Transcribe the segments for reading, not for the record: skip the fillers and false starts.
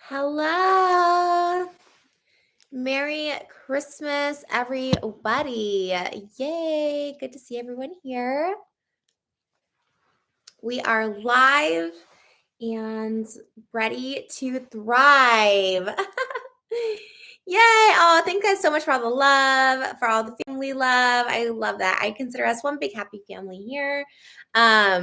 Hello. Merry Christmas, everybody. Yay. Good to see everyone here. We are live and ready to thrive. Yay. Oh, thank you guys so much for all the love, for all the family love. I love that. I consider us one big happy family here. All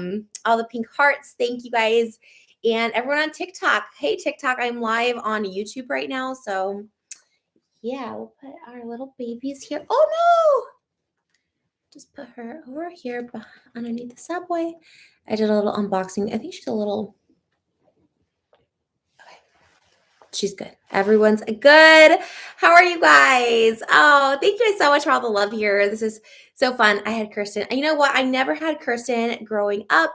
the pink hearts. Thank you guys. And everyone on TikTok. Hey, TikTok, I'm live on YouTube right now. So yeah, we'll put our little babies here. Oh no! Just put her over here underneath the subway. I did a little unboxing. I think she's a little. Okay, she's good. Everyone's good. How are you guys? Oh, thank you guys so much for all the love here. This is so fun. I had Kirsten. And you know what? I never had Kirsten growing up.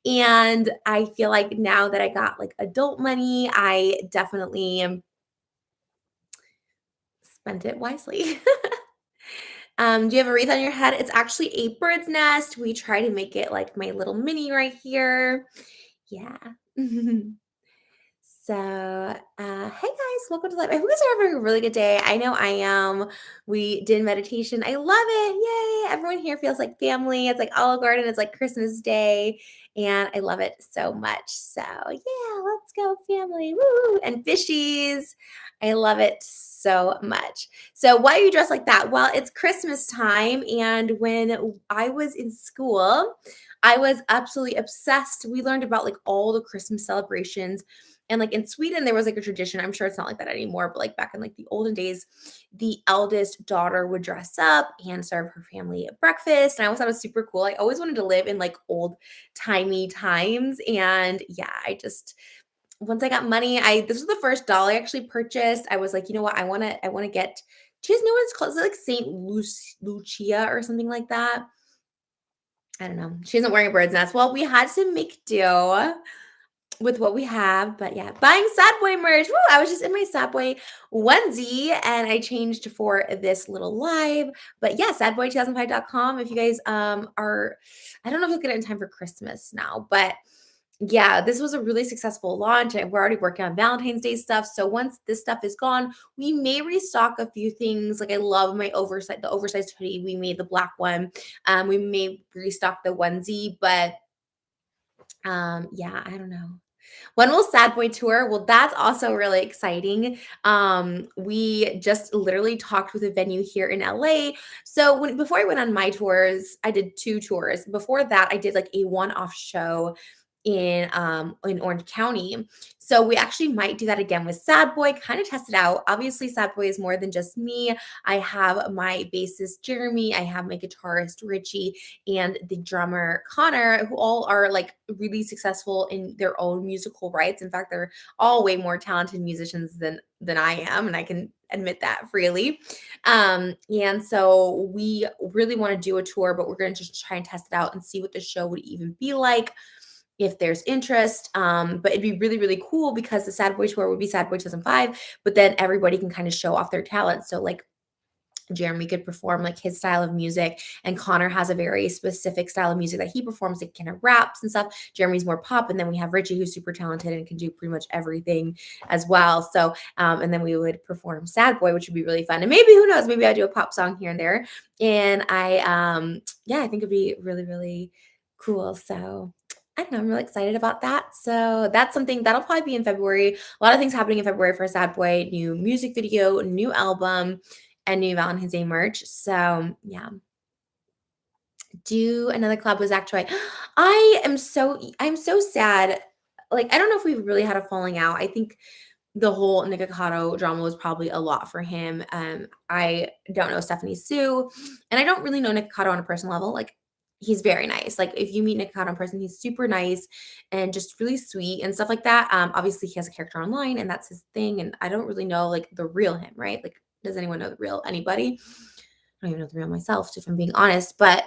And I feel like now that I got like adult money, I definitely spent it wisely. Do you have a wreath on your head? It's actually a bird's nest. We try to make it like my little mini right here. Yeah. So, hey guys, welcome to life. I hope you guys are having a really good day. I know I am. We did meditation. I love it. Yay. Everyone here feels like family. It's like Olive Garden. It's like Christmas Day. And I love it so much. So, yeah, let's go, family. Woo! And fishies. I love it so much. So, why are you dressed like that? Well, it's Christmas time. And when I was in school, I was absolutely obsessed. We learned about like all the Christmas celebrations and like in Sweden, there was like a tradition. I'm sure it's not like that anymore, but like back in like the olden days, the eldest daughter would dress up and serve her family breakfast. And I always thought it was super cool. I always wanted to live in like old timey times. And yeah, once I got money, this was the first doll I actually purchased. I was like, you know what? I wanna get, do you guys know what it's called? Is it like Lucia or something like that? I don't know. She isn't wearing a bird's nest. Well, we had to make do with what we have. But yeah, buying Sad Boy merch. Woo, I was just in my Sad Boy onesie and I changed for this little live. But yeah, sadboy2005.com. If you guys are, I don't know if you'll get it in time for Christmas now, but yeah, this was a really successful launch. And we're already working on Valentine's Day stuff. So once this stuff is gone, we may restock a few things. Like I love my the oversized hoodie. We made the black one. We may restock the onesie, but yeah, I don't know. When will Sad Boy tour? Well, that's also really exciting. We just literally talked with a venue here in LA. So before I went on my tours, I did two tours. Before that, I did like a one-off show in Orange County. So we actually might do that again with Sad Boy, kind of test it out. Obviously, Sad Boy is more than just me. I have my bassist Jeremy, I have my guitarist Richie, and the drummer Connor, who all are like really successful in their own musical rights. In fact, they're all way more talented musicians than I am, and I can admit that freely. And so we really want to do a tour, but we're going to just try and test it out and see what the show would even be like if there's interest. But it'd be really, really cool because the Sad Boy tour would be Sad Boy 2005, but then everybody can kind of show off their talent. So like Jeremy could perform like his style of music, and Connor has a very specific style of music that he performs, like kind of raps and stuff. Jeremy's more pop, and then we have Richie, who's super talented and can do pretty much everything as well. So, and then we would perform Sad Boy, which would be really fun. And maybe who knows, maybe I do a pop song here and there. And yeah, I think it'd be really, really cool. So I don't know. I'm really excited about that. So that's something that'll probably be in February. A lot of things happening in February for Sad Boy, new music video, new album, and new Valentine's Day merch. So yeah. Do another collab with Zach Troy. I'm so sad. Like, I don't know if we've really had a falling out. I think the whole Nikocado drama was probably a lot for him. I don't know Stephanie Sue, and I don't really know Nikocado on a personal level. Like, he's very nice. Like, if you meet Nikocado in person, he's super nice and just really sweet and stuff like that. Obviously, he has a character online, and that's his thing. And I don't really know like the real him, right? Like, does anyone know the real anybody? I don't even know the real myself, if I'm being honest. But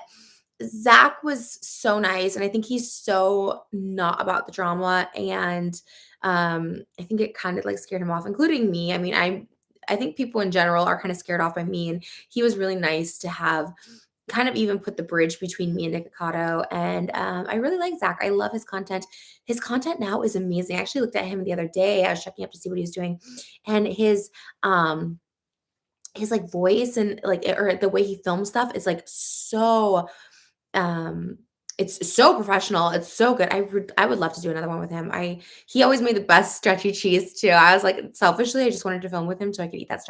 Zach was so nice, and I think he's so not about the drama, and I think it kind of like scared him off, including me. I mean, I think people in general are kind of scared off by me, and he was really nice to have kind of even put the bridge between me and Nikocado. And I really like Zach. I love his content. His content now is amazing. I actually looked at him the other day. I was checking up to see what he was doing, and his like voice and like or the way he films stuff is like so um, it's so professional, it's so good. I would love to do another one with him. I He always made the best stretchy cheese too. I was like, selfishly, I just wanted to film with him so I could eat that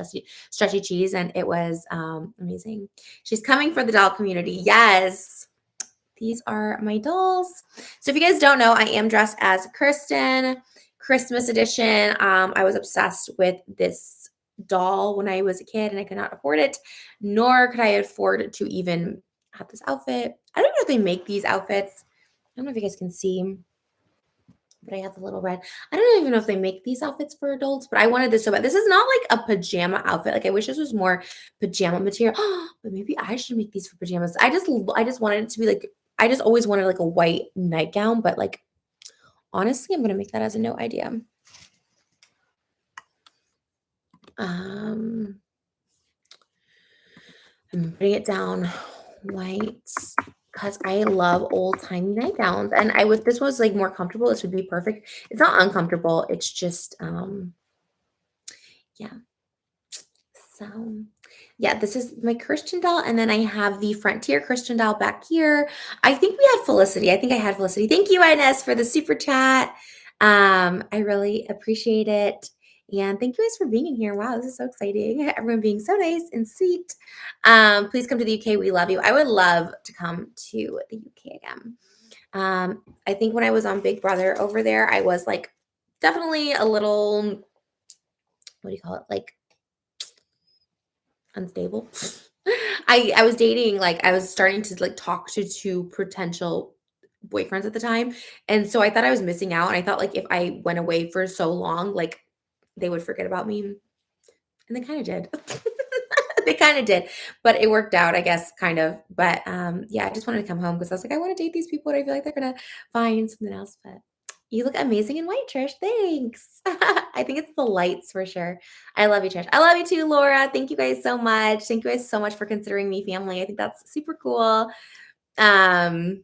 stretchy cheese, and it was, amazing. She's coming for the doll community. Yes. These are my dolls. So if you guys don't know, I am dressed as Kristen, Christmas edition. I was obsessed with this doll when I was a kid and I could not afford it, nor could I afford to even have this outfit. I don't know if they make these outfits. I don't know if you guys can see, but I have the little red. I don't even know if they make these outfits for adults, but I wanted this so bad. This is not like a pajama outfit. Like I wish this was more pajama material. But maybe I should make these for pajamas. I just wanted it to be like I just always wanted like a white nightgown, but like honestly, I'm gonna make that as a no idea. Um, I'm putting it down white because I love old timey nightgowns. And I would this was like more comfortable. This would be perfect. It's not uncomfortable. It's just yeah. So, yeah, this is my Christian doll, and then I have the Frontier Christian doll back here. I think we had Felicity. I think I had Felicity. Thank you, Ines, for the super chat. I really appreciate it. And thank you guys for being in here. Wow, this is so exciting. Everyone being so nice and sweet. Please come to the UK. We love you. I would love to come to the UK again. I think when I was on Big Brother over there, I was like definitely a little, what do you call it? Like unstable. I was dating, like, I was starting to, like, talk to 2 potential boyfriends at the time, and so I thought I was missing out, and I thought, like, if I went away for so long, like, they would forget about me, and they kinda did. They kinda did, but it worked out, I guess, kind of, but, yeah, I just wanted to come home because I was like, "I wanna date these people, and I feel like they're gonna find something else," but you look amazing in white, Trish, thanks. I think it's the lights for sure. I love you, Trish. I love you too, Laura. Thank you guys so much. Thank you guys so much for considering me family. I think that's super cool. Um,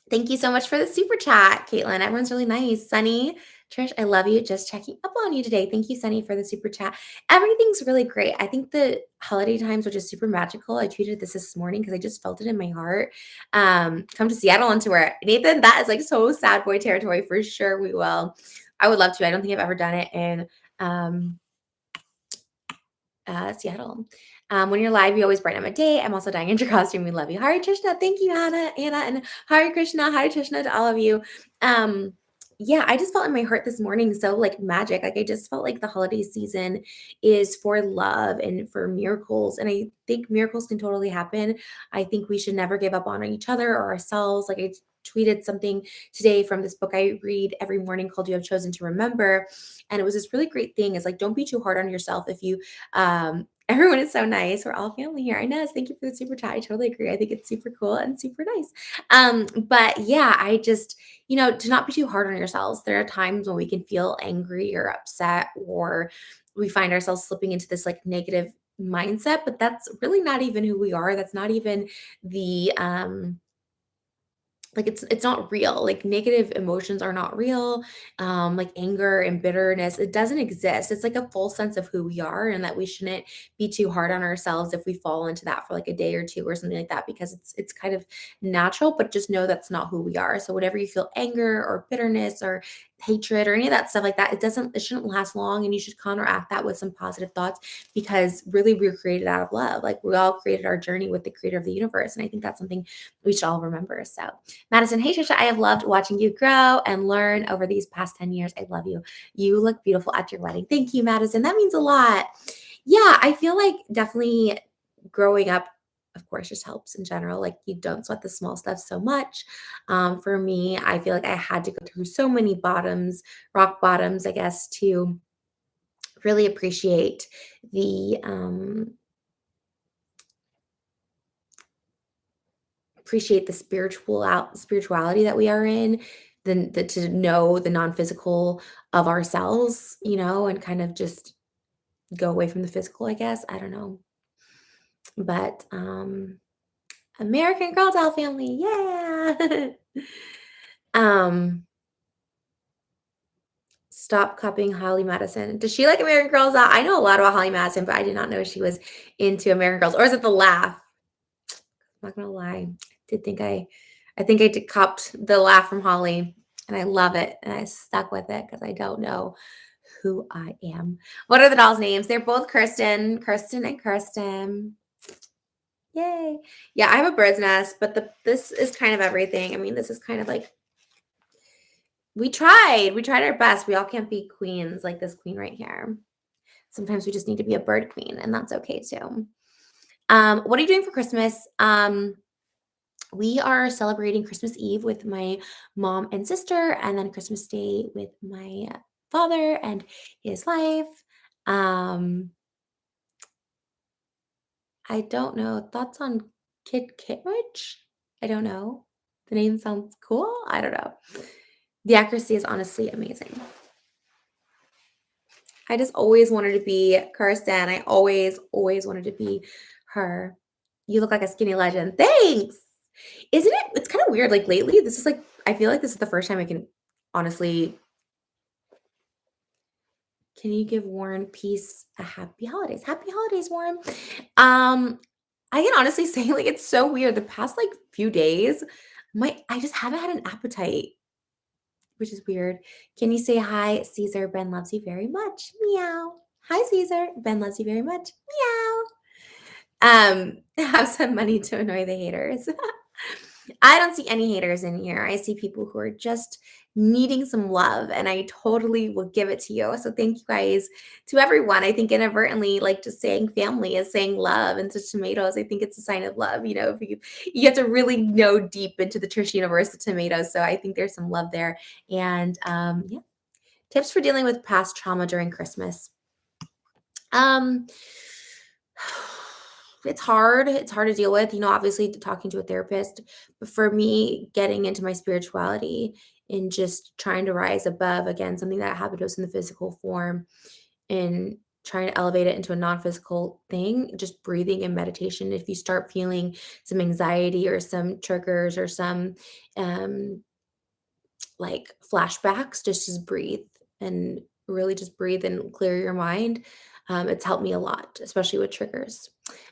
Thank you so much for the super chat, Caitlin. Everyone's really nice. Sunny, Trish, I love you. Just checking up on you today. Thank you, Sunny, for the super chat. Everything's really great. I think the holiday times are just super magical. I tweeted this morning because I just felt it in my heart. Come to Seattle on tour. Nathan, that is like so sad boy territory for sure. We will. I would love to. I don't think I've ever done it in um, Seattle. When you're live, you always brighten up my day. I'm also dying in your costume. We love you. Hari Krishna. Thank you, Anna, and Hari Krishna, Hari Krishna to all of you. Um, yeah, I just felt in my heart this morning so like magic. Like I just felt like the holiday season is for love and for miracles. And I think miracles can totally happen. I think we should never give up on each other or ourselves. Like I tweeted something today from this book I read every morning called You Have Chosen to Remember. And it was this really great thing. Is like, don't be too hard on yourself if you everyone is so nice. We're all family here. I know. Thank you for the super chat. I totally agree. I think it's super cool and super nice. But yeah, I just, to not be too hard on yourselves. There are times when we can feel angry or upset, or we find ourselves slipping into this like negative mindset, but that's really not even who we are. That's not even the like it's not real. Like negative emotions are not real. Like anger and bitterness, it doesn't exist. It's like a full sense of who we are, and that we shouldn't be too hard on ourselves if we fall into that for like a day or two or something like that, because it's kind of natural, but just know that's not who we are. So whatever you feel, anger or bitterness or hatred or any of that stuff like that, it shouldn't last long, and you should counteract that with some positive thoughts, because really we're created out of love. Like we all created our journey with the creator of the universe, and I think that's something we should all remember. So Madison, hey Trisha, I have loved watching you grow and learn over these past 10 years. I love you. You look beautiful at your wedding. Thank you, Madison. That means a lot. Yeah, I feel like definitely growing up, of course, just helps in general. Like you don't sweat the small stuff so much. For me, I feel like I had to go through so many rock bottoms, I guess, to really appreciate the spirituality that we are in, to know the non-physical of ourselves, and kind of just go away from the physical, I guess. I don't know. But American Girl doll family, yeah. um, Stop copying Holly Madison. Does she like American Girls doll? I know a lot about Holly Madison, but I did not know she was into American Girls. Or is it the laugh? I'm not gonna lie. I think I did copped the laugh from Holly, and I love it, and I stuck with it because I don't know who I am. What are the dolls' names? They're both Kirsten and Kirsten. Yay. Yeah, I have a bird's nest, but this is kind of everything. I mean, this is kind of like we tried. We tried our best. We all can't be queens like this queen right here. Sometimes we just need to be a bird queen, and that's okay too. What are you doing for Christmas? We are celebrating Christmas Eve with my mom and sister, and then Christmas Day with my father and his wife. Um, I don't know. Thoughts on Kid Kittredge? I don't know. The name sounds cool. I don't know. The accuracy is honestly amazing. I just always wanted to be Kirsten. I always wanted to be her. You look like a skinny legend. Thanks. Isn't it? It's kind of weird. Like lately, this is like, I feel like this is the first time I can honestly, can you give Warren Peace a happy holidays? Happy holidays, Warren. Um, I can honestly say, like, it's so weird. The past like few days, I just haven't had an appetite, which is weird. Can you say hi, Caesar? Ben loves you very much. Meow. Hi, Caesar. Ben loves you very much. Meow. Have some money to annoy the haters. I don't see any haters in here. I see people who are just needing some love, and I totally will give it to you. So thank you guys to everyone. I think inadvertently, like just saying family is saying love into tomatoes. I think it's a sign of love. If you have to really know deep into the Trish universe of tomatoes. So I think there's some love there. And yeah, tips for dealing with past trauma during Christmas. Um, it's hard. It's hard to deal with, obviously talking to a therapist. But for me, getting into my spirituality and just trying to rise above again, something that happened to us in the physical form and trying to elevate it into a non-physical thing, just breathing and meditation. If you start feeling some anxiety or some triggers or some um like flashbacks, just breathe and really just breathe and clear your mind. It's helped me a lot, especially with triggers.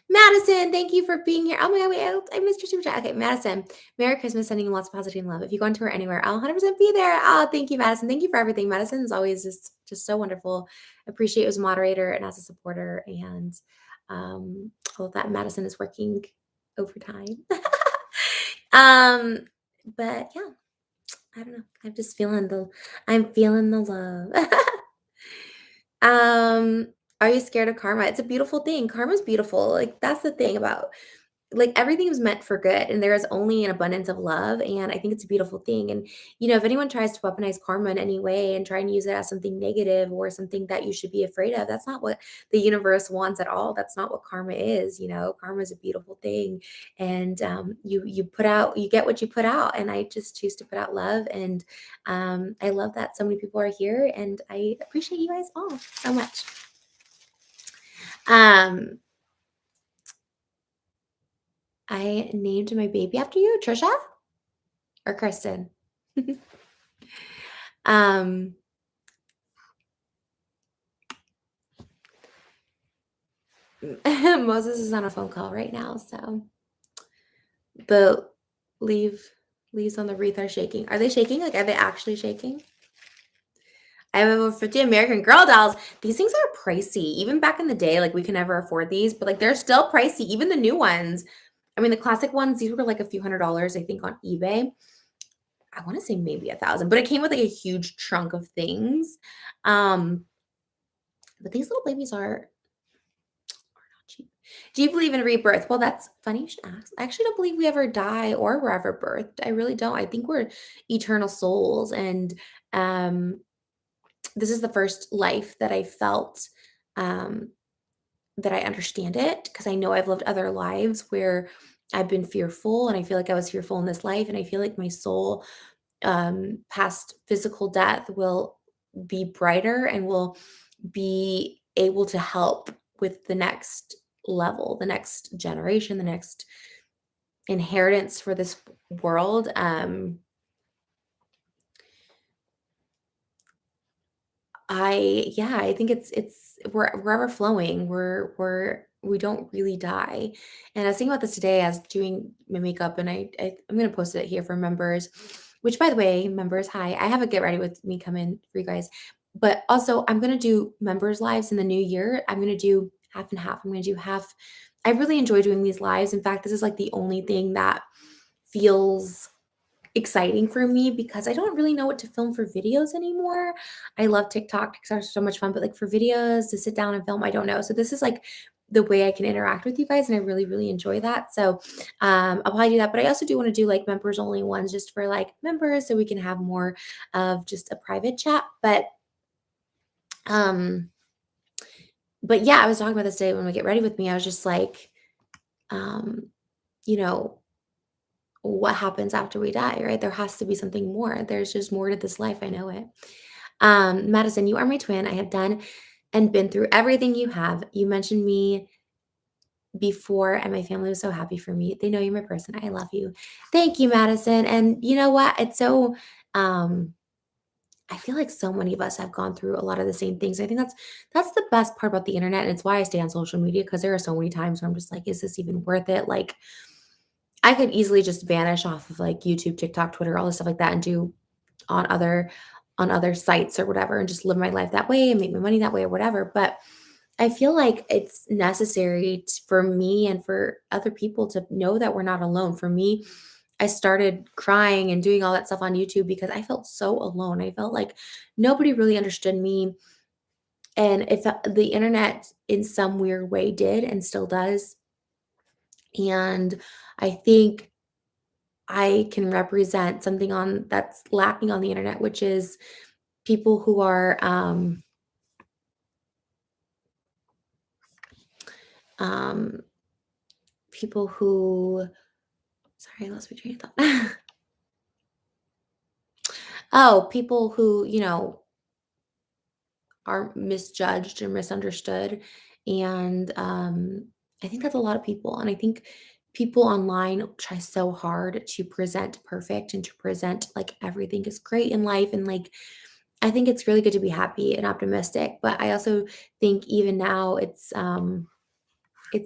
Madison, thank you for being here. Oh my God, wait, I missed your super chat. Okay, Madison, Merry Christmas, sending you lots of positivity and love. If you go on tour anywhere, I'll 100% be there. Oh, thank you, Madison. Thank you for everything. Madison is always just so wonderful. Appreciate you as a moderator and as a supporter. And I love that Madison is working overtime. um, but yeah. I don't know. I'm feeling the love. Are you scared of karma? It's a beautiful thing. Karma's beautiful. Like that's the thing about like everything is meant for good and there is only an abundance of love and I think it's a beautiful thing and if anyone tries to weaponize karma in any way and try and use it as something negative or something that you should be afraid of, that's not what the universe wants at all. That's not what karma is. Karma is a beautiful thing and you get what you put out and I just choose to put out love and I love that so many people are here and I appreciate you guys all so much. um I named my baby after you, Trisha or Kristen. um, Moses is on a phone call right now, so the leave leaves on the wreath are shaking. Are they shaking? Like, are they actually shaking? I have over 50 American Girl dolls. These things are pricey. Even back in the day, like we could never afford these, but like they're still pricey. Even the new ones. I mean, the classic ones, these were like a few $100s, I think, on eBay. I want to say maybe 1,000, but it came with like a huge trunk of things. Um, but these little babies are not cheap. Do you believe in rebirth? Well, that's funny you should ask. I actually don't believe we ever die or we're ever birthed. I really don't. I think we're eternal souls. And um, this is the first life that I felt um, that I understand it because I know I've lived other lives where I've been fearful and I feel like I was fearful in this life. And I feel like my soul past physical death will be brighter and will be able to help with the next level, the next generation, the next inheritance for this world. I think it's we're ever flowing. We don't really die. And I was thinking about this today as doing my makeup, and I'm gonna post it here for members. Which, by the way, members, hi! I have a get ready with me coming for you guys, but also I'm gonna do members lives in the new year. I'm gonna do half and half. I'm gonna do half. I really enjoy doing these lives. In fact, this is like the only thing that feels exciting for me because I don't really know what to film for videos anymore. I love TikTok. TikToks are so much fun, but like for videos to sit down and film, I don't know. So this is like the way I can interact with you guys, and I really, really enjoy that. So I'll probably do that. But I also do want to do like members only ones just for like members so we can have more of just a private chat. Um but yeah, I was talking about this today when we get ready with me. I was just like, um, you know, what happens after we die, right? There has to be something more. There's just more to this life. I know it. Madison, you are my twin. I have done and been through everything you have. You mentioned me before, and my family was so happy for me. They know you're my person. I love you. Thank you, Madison. And you know what? It's so, I feel like so many of us have gone through a lot of the same things. I think that's the best part about the internet. And it's why I stay on social media because there are so many times where I'm just like, is this even worth it? Like, I could easily just vanish off of like YouTube, TikTok, Twitter, all this stuff like that and do on other sites or whatever and just live my life that way and make my money that way or whatever. But I feel like it's necessary for me and for other people to know that we're not alone. For me, I started crying and doing all that stuff on YouTube because I felt so alone. I felt like nobody really understood me. And if the internet in some weird way did and still does. And I think I can represent something on that's lacking on the internet, which is people who are um, people who sorry, I lost my train of thought. Oh, people who, are misjudged or misunderstood. And I think that's a lot of people. And I think people online try so hard to present perfect and to present like everything is great in life. And like, I think it's really good to be happy and optimistic. But I also think even now it's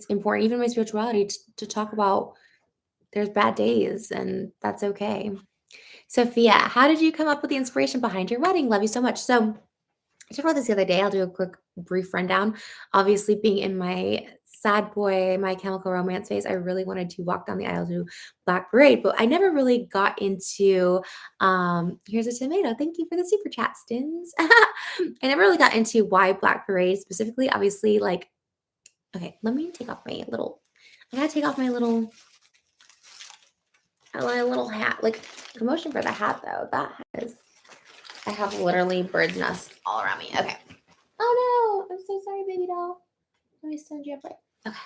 important, even in my spirituality, to talk about there's bad days and that's okay. Sophia, how did you come up with the inspiration behind your wedding? Love you so much. So I talked about this the other day. I'll do a quick, brief rundown. Obviously, being in my sad boy, my chemical romance phase, I really wanted to walk down the aisle to Black Parade, but I never really got into. Here's a tomato. Thank you for the super chat, Stins. I never really got into why Black Parade specifically. Obviously, like, okay, let me take off my little. I gotta take off my little hat. Like, promotion for the hat though. That hat is. I have literally bird's nests all around me. Okay. Oh no, I'm so sorry, baby doll. Let me stand you up right. Okay.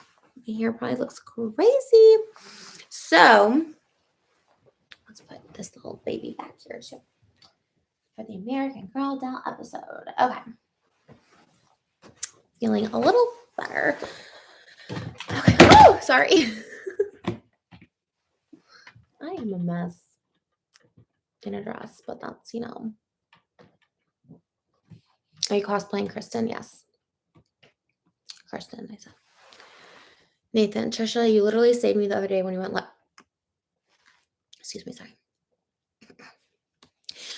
My hair probably looks crazy. So let's put this little baby back here too for the American Girl Doll episode. Okay. Feeling a little better. Okay. Oh, sorry. I am a mess in a dress, but that's, Are you cosplaying Kristen? Yes. Kristen, I said. Nathan, Trisha, you literally saved me the other day when you went live. Excuse me, sorry.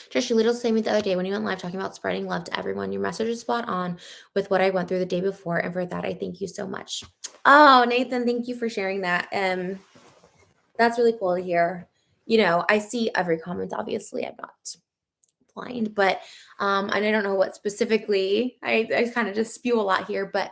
Trish, you literally saved me the other day when you went live talking about spreading love to everyone. Your message is spot on with what I went through the day before, and for that, I thank you so much. Oh, Nathan, thank you for sharing that. That's really cool to hear. I see every comment. Obviously, I'm not blind, but and I don't know what specifically. I kind of just spew a lot here, but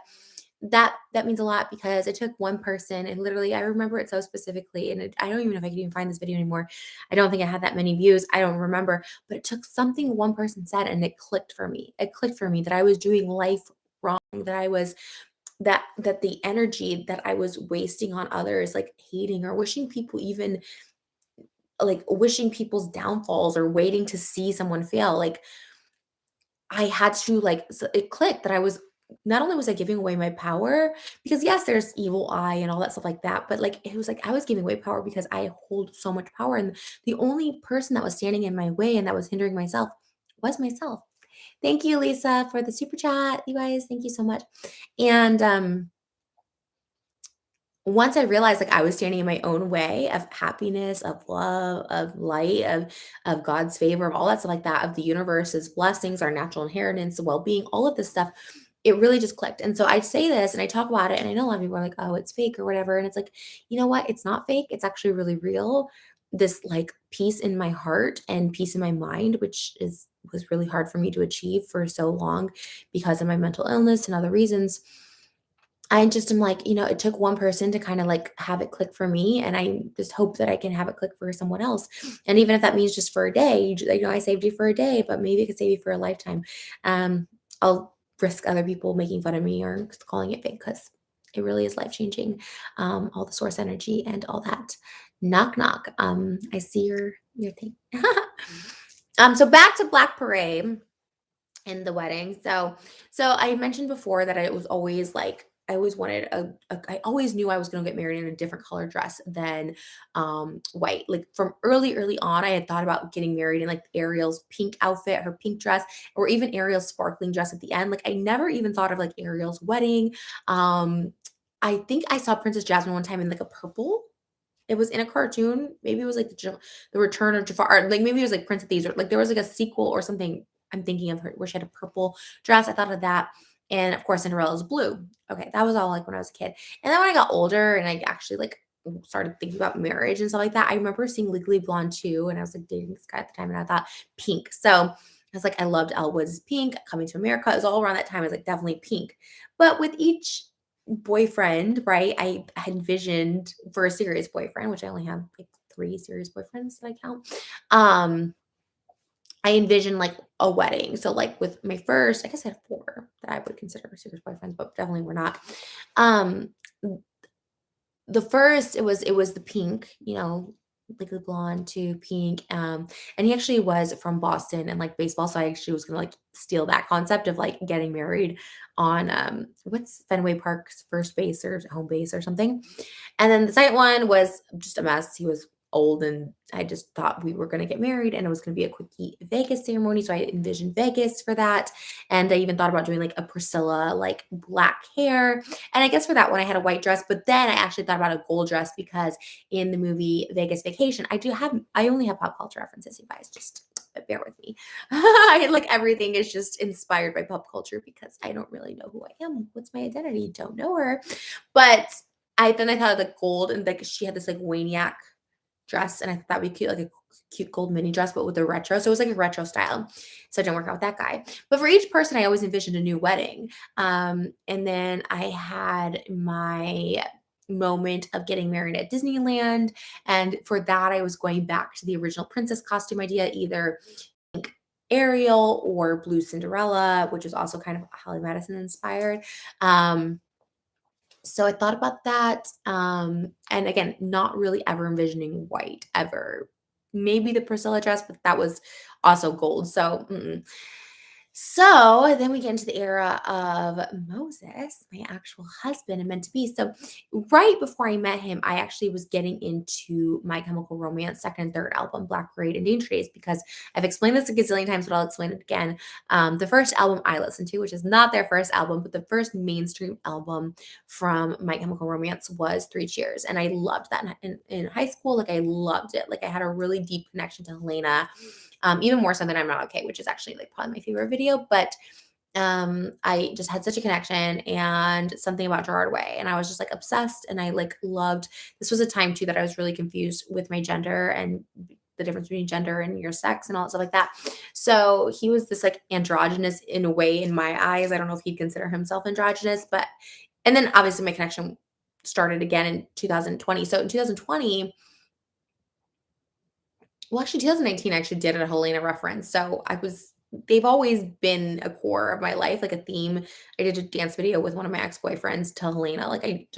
that means a lot because it took one person, and literally I remember it so specifically, and I don't even know if I can even find this video anymore. I don't think I had that many views. I don't remember, but it took something one person said and it clicked for me. It clicked for me that I was doing life wrong, that I was that the energy that I was wasting on others, like hating or wishing people even like wishing people's downfalls or waiting to see someone fail. Like I had to it clicked that I was not only was I giving away my power, because yes, there's evil eye and all that stuff like that, but like it was like I was giving away power because I hold so much power. And the only person that was standing in my way and that was hindering myself was myself. Thank you, Lisa, for the super chat. You guys, thank you so much. And once I realized like I was standing in my own way of happiness, of love, of light, of God's favor, of all that stuff like that, of the universe's blessings, our natural inheritance, the well-being, all of this stuff, it really just clicked. And so I say this and I talk about it, and I know a lot of people are like, oh, it's fake or whatever. And it's like, you know what? It's not fake. It's actually really real. This like peace in my heart and peace in my mind, which is was really hard for me to achieve for so long because of my mental illness and other reasons. I just am like, it took one person to kind of like have it click for me. And I just hope that I can have it click for someone else. And even if that means just for a day, I saved you for a day, but maybe it could save you for a lifetime. I'll risk other people making fun of me or calling it fake because it really is life changing. All the source energy and all that. Knock knock. I see your thing. So back to Black Parade in the wedding. So I mentioned before that I was always like I always wanted I always knew I was going to get married in a different color dress than white. Like from early on I had thought about getting married in like Ariel's pink outfit, her pink dress, or even Ariel's sparkling dress at the end. Like I never even thought of like Ariel's wedding. I think I saw Princess Jasmine one time in like a purple. It was in a cartoon. Maybe it was like the Return of Jafar, or like maybe it was like Prince of Thieves, or like there was like a sequel or something. I'm thinking of her where she had a purple dress. I thought of that, and of course Cinderella's blue. Okay, that was all like when I was a kid. And then when I got older and I actually like started thinking about marriage and stuff like that, I remember seeing Legally Blonde too, and I was like dating this guy at the time, and I thought pink. So I was like, I loved Elle Woods' pink. Coming to America, it was all around that time. I was like, definitely pink. But with each boyfriend, right? I had envisioned for a serious boyfriend, which I only have like 3 serious boyfriends that I count. I envisioned like a wedding. So like with my first, I guess I had 4 that I would consider serious boyfriends, but definitely were not. Um, the first, it was the pink, like the blonde to pink. And he actually was from Boston and like baseball. So I actually was gonna like steal that concept of like getting married on what's Fenway Park's first base or home base or something. And then the second one was just a mess. He was old, and I just thought we were going to get married and it was going to be a quickie Vegas ceremony. So I envisioned Vegas for that. And I even thought about doing like a Priscilla, like black hair. And I guess for that one, I had a white dress, but then I actually thought about a gold dress because in the movie Vegas Vacation, I only have pop culture references, you guys, just bear with me. Like everything is just inspired by pop culture because I don't really know who I am. What's my identity? Don't know her. But I thought of the gold, and like she had this like Waniac dress, and I thought that'd be cute, like a cute gold mini dress, but with the retro. So it was like a retro style. So it didn't work out with that guy. But for each person, I always envisioned a new wedding. And then I had my moment of getting married at Disneyland. And for that, I was going back to the original princess costume idea, either Ariel or Blue Cinderella, which is also kind of Holly Madison inspired. So I thought about that. And again, not really ever envisioning white ever. Maybe the Priscilla dress, but that was also gold. So so then we get into the era of Moses, my actual husband and meant to be. So right before I met him, I actually was getting into My Chemical Romance second and third album, Black Parade and Danger Days, because I've explained this a gazillion times, but I'll explain it again. The first album I listened to, which is not their first album, but the first mainstream album from My Chemical Romance was Three Cheers. And I loved that in high school. Like I loved it. Like I had a really deep connection to Helena. Even more so than I'm Not Okay, which is actually like probably my favorite video. But I just had such a connection and something about Gerard Way. And I was just like obsessed, and I like loved this was a time too that I was really confused with my gender and the difference between gender and your sex and all that stuff like that. So he was this like androgynous in a way in my eyes. I don't know if he'd consider himself androgynous, but and then obviously my connection started again in 2020. So in 2020, well, actually, 2019, I actually did a Helena reference. So they've always been a core of my life, like a theme. I did a dance video with one of my ex-boyfriends to Helena. Like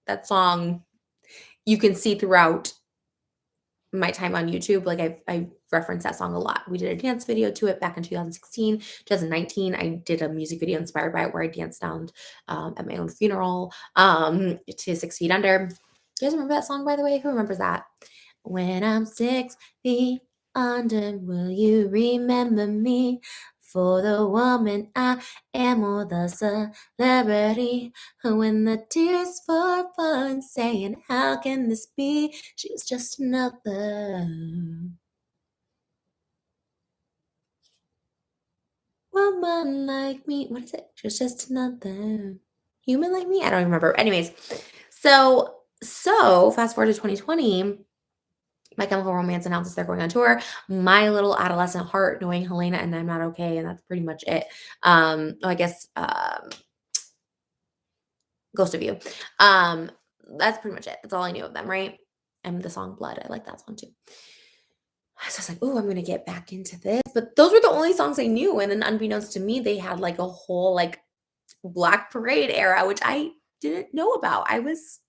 that song, you can see throughout my time on YouTube, like I reference that song a lot. We did a dance video to it back in 2016, 2019. I did a music video inspired by it where I danced down at my own funeral to 6 Feet Under. You guys remember that song, by the way? Who remembers that? When I'm 6 feet under, will you remember me for the woman I am or the celebrity? When the tears fall, falling, saying, how can this be? She was just another woman like me. What is it? She was just another human like me. I don't even remember. Anyways, so fast forward to 2020. My Chemical Romance announces they're going on tour. My little adolescent heart knowing Helena and I'm Not Okay, and that's pretty much it. I guess Ghost of You. Um, that's pretty much it. That's all I knew of them, right? And the song Blood. I like that song too. So I was like, oh, I'm gonna get back into this. But those were the only songs I knew. And then unbeknownst to me, they had like a whole like Black Parade era, which I didn't know about. I was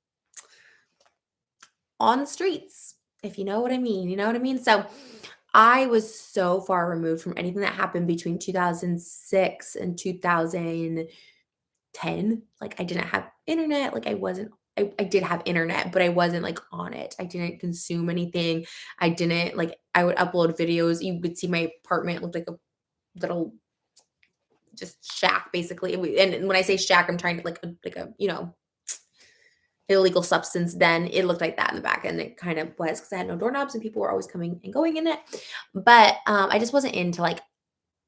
on the streets, if you know what I mean. You know what I mean? So I was so far removed from anything that happened between 2006 and 2010. Like I didn't have internet. Like I did have internet, but I wasn't like on it. I didn't consume anything. I didn't like, I would upload videos. You would see my apartment looked like a little just shack basically. And when I say shack, I'm trying to like a, illegal substance then. It looked like that in the back, and it kind of was because I had no doorknobs and people were always coming and going in it. But I just wasn't into like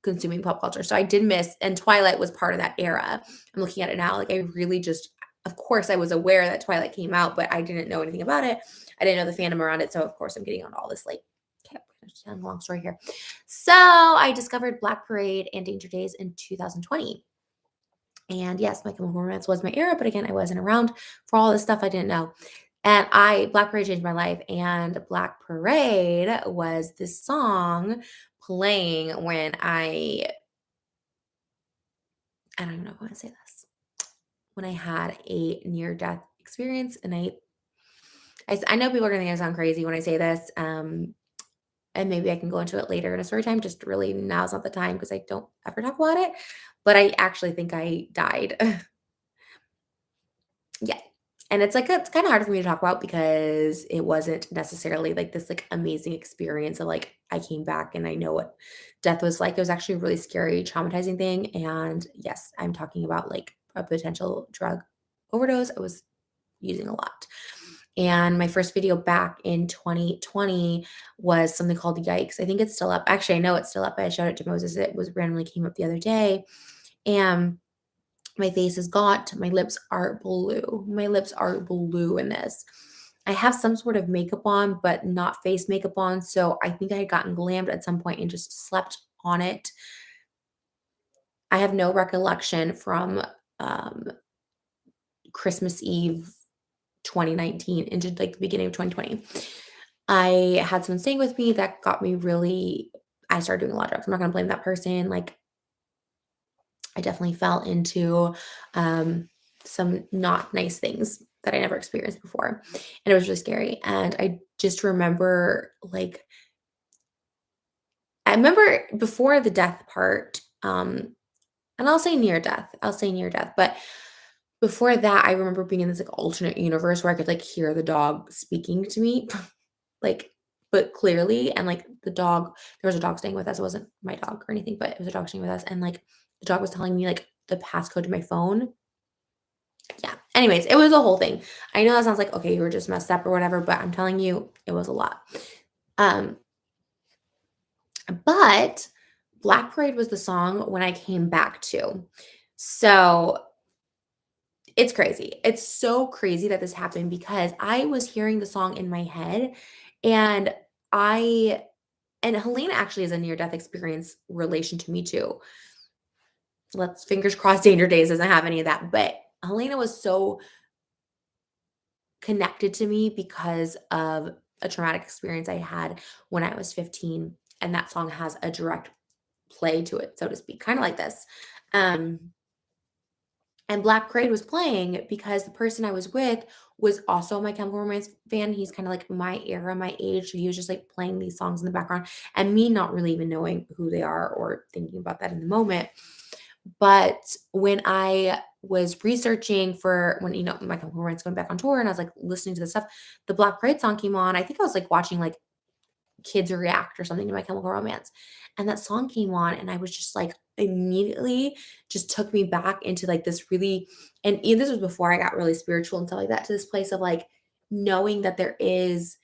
consuming pop culture. So I did miss, and Twilight was part of that era. I'm looking at it now. Like I really just, of course, I was aware that Twilight came out, but I didn't know anything about it. I didn't know the fandom around it. So of course I'm getting on all this like, okay, I'm telling a long story here. So I discovered Black Parade and Danger Days in 2020. And yes, My Chemical Romance was my era, but again, I wasn't around for all this stuff I didn't know. And Black Parade changed my life. And Black Parade was this song playing when I don't even know how to say this, when I had a near death experience. And I know people are going to think I sound crazy when I say this. And maybe I can go into it later in a story time. Just really now's not the time because I don't ever talk about it. But I actually think I died. Yeah. And it's kinda hard for me to talk about because it wasn't necessarily, like, this, like, amazing experience of, like, I came back and I know what death was like. It was actually a really scary, traumatizing thing, and, yes, I'm talking about, like, a potential drug overdose. I was using a lot. And my first video back in 2020 was something called Yikes. I think it's still up. Actually, I know it's still up. I showed it to Moses. It was randomly came up the other day, and my face is gaunt. My lips are blue. My lips are blue in this. I have some sort of makeup on, but not face makeup on. So I think I had gotten glammed at some point and just slept on it. I have no recollection from um, Christmas Eve 2019 into like the beginning of 2020. I had someone staying with me that got me really, I started doing a lot of drugs. I'm not going to blame that person. Like I definitely fell into some not nice things that I never experienced before. And it was really scary. And I just remember, like, I remember before the death part, and I'll say near death, but before that, I remember being in this like alternate universe where I could like hear the dog speaking to me, like, but clearly. And like there was a dog staying with us. It wasn't my dog or anything, but it was a dog staying with us. And like the dog was telling me like the passcode to my phone. Yeah. Anyways, it was a whole thing. I know that sounds like, okay, you were just messed up or whatever, but I'm telling you, it was a lot. Um, but Black Parade was the song when I came back to. So it's crazy. It's so crazy that this happened because I was hearing the song in my head and I and Helena actually has a near death experience relation to me too. Let's fingers crossed Danger Days doesn't have any of that. But Helena was so connected to me because of a traumatic experience I had when I was 15. And that song has a direct play to it, so to speak, kind of like this. And Black Parade was playing because the person I was with was also a My Chemical Romance fan. He's kind of like my era, my age. So he was just like playing these songs in the background and me not really even knowing who they are or thinking about that in the moment. But when I was researching for when, My Chemical Romance going back on tour and I was like listening to the stuff, the Black Parade song came on. I think I was like watching like kids react or something to My Chemical Romance. And that song came on and I was just like immediately just took me back into like this really this was before I got really spiritual and stuff like that, to this place of like knowing that there is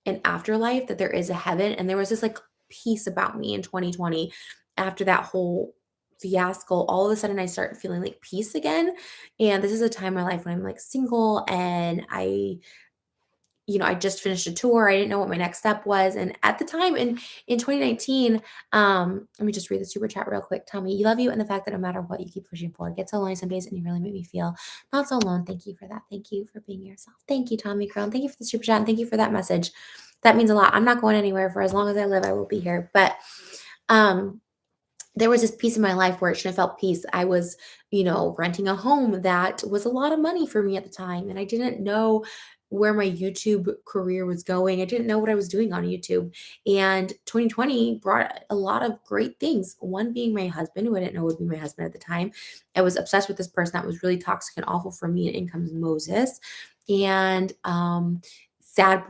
an afterlife, that there is a heaven. And there was this like peace about me in 2020 after that whole fiasco. All of a sudden I started feeling like peace again. And this is a time in my life when I'm like single and I just finished a tour. I didn't know what my next step was. And at the time in 2019, let me just read the super chat real quick. Tell me, you love you and the fact that no matter what you keep pushing forward. Get so lonely some days and you really make me feel not so alone. Thank you for that. Thank you for being yourself. Thank you, Tommy Crown. Thank you for the super chat and thank you for that message. That means a lot. I'm not going anywhere. For as long as I live, I will be here. But um there was this piece in my life where it shouldn't have felt peace. I was, renting a home that was a lot of money for me at the time. And I didn't know where my YouTube career was going. I didn't know what I was doing on YouTube. And 2020 brought a lot of great things. One being my husband, who I didn't know would be my husband at the time. I was obsessed with this person that was really toxic and awful for me. And in comes Moses. And sad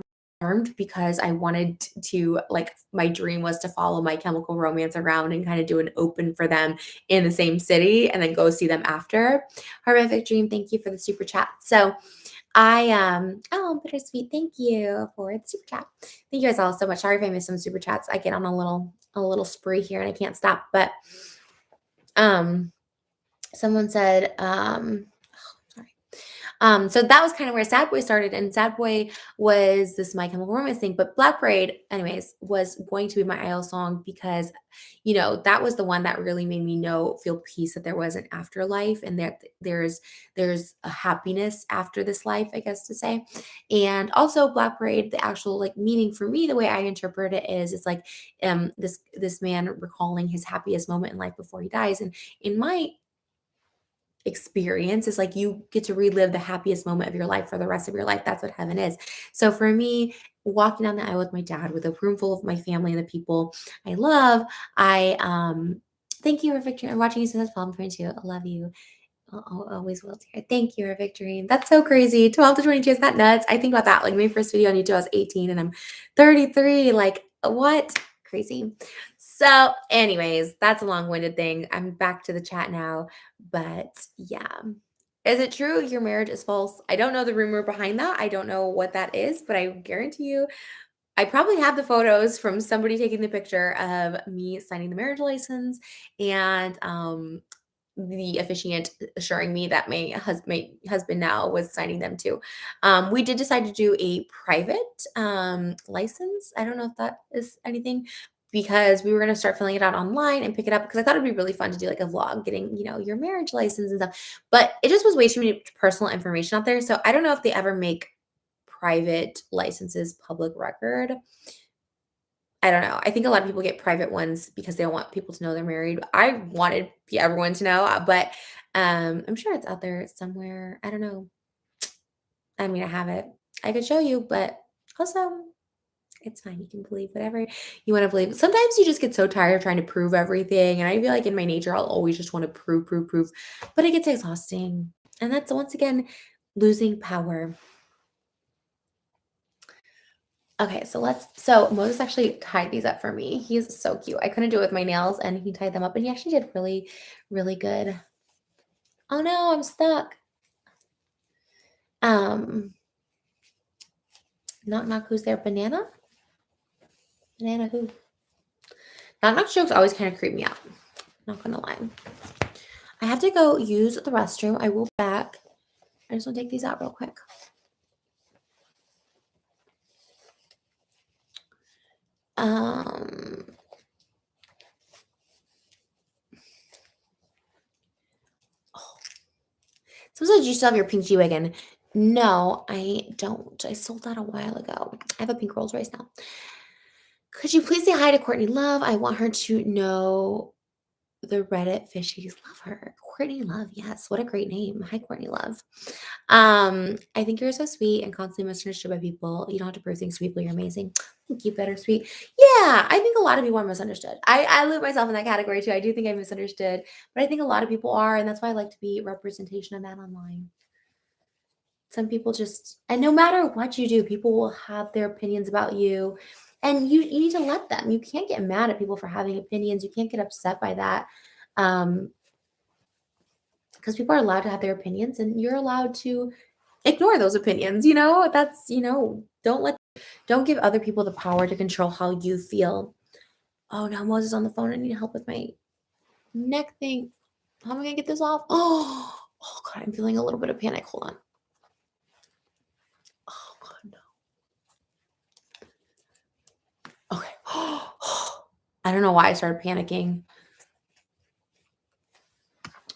because I wanted to like my dream was to follow My Chemical Romance around and kind of do an open for them in the same city and then go see them after. Horrific dream. Thank you for the super chat. So bittersweet. Thank you for the super chat. Thank you guys all so much. Sorry if I missed some super chats. I get on a little spree here and I can't stop. But someone said, so that was kind of where Sad Boy started, and Sad Boy was this My Chemical Romance thing. But Black Parade, anyways, was going to be my idol song because, that was the one that really made me feel peace that there was an afterlife and that there's a happiness after this life, I guess to say. And also Black Parade, the actual like meaning for me, the way I interpret it is, it's like this man recalling his happiest moment in life before he dies. And in my experience is like you get to relive the happiest moment of your life for the rest of your life. That's what heaven is. So for me, walking down the aisle with my dad, with a room full of my family and the people I love, I thank you for victory. I'm watching you since I'm 22. I love you. I'll always will, dear. Thank you, Victory. That's so crazy. 12 to 22, is that nuts? I think about that. Like my first video on YouTube, I was 18 and I'm 33. Like, what? Crazy. So, anyways, that's a long-winded thing. I'm back to the chat now. But yeah. Is it true your marriage is false? I don't know the rumor behind that. I don't know what that is, but I guarantee you I probably have the photos from somebody taking the picture of me signing the marriage license and the officiant assuring me that my husband now was signing them too. We did decide to do a private license. I don't know if that is anything because we were going to start filling it out online and pick it up because I thought it'd be really fun to do like a vlog getting, your marriage license and stuff. But it just was way too many personal information out there. So I don't know if they ever make private licenses public record. I don't know. I think a lot of people get private ones because they don't want people to know they're married. I wanted everyone to know, but I'm sure it's out there somewhere. I don't know. I mean, I have it. I could show you, but also it's fine. You can believe whatever you want to believe. Sometimes you just get so tired of trying to prove everything. And I feel like in my nature, I'll always just want to prove, prove, prove. But it gets exhausting. And that's once again losing power. Okay, so Moses actually tied these up for me. He's so cute. I couldn't do it with my nails and he tied them up and he actually did really, really good. Oh no, I'm stuck. Knock knock, who's there? Banana? Banana who? Knock knock jokes always kind of creep me out. Not gonna lie. I have to go use the restroom. I will be back. I just want to take these out real quick. Someone said you still have your pink G-Wagon. No, I don't. I sold that a while ago. I have a pink Rolls Royce now. Could you please say hi to Courtney Love? I want her to know The Reddit fishies, love her. Courtney Love, yes, what a great name. Hi, Courtney Love. I think you're so sweet and constantly misunderstood by people. You don't have to prove things to people. You're amazing. Thank you, bittersweet. Yeah, I think a lot of people are misunderstood. I loop myself in that category too. I do think I'm misunderstood, but I think a lot of people are, and that's why I like to be representation of that online. Some people just, and no matter what you do, people will have their opinions about you, and you need to let them. You can't get mad at people for having opinions. You can't get upset by that. Um, because people are allowed to have their opinions and you're allowed to ignore those opinions, that's, don't give other people the power to control how you feel. Oh no, Moses on the phone. I need help with my neck thing. How am I gonna get this off? Oh god, I'm feeling a little bit of panic. Hold on. Oh god, no. Okay. I don't know why I started panicking.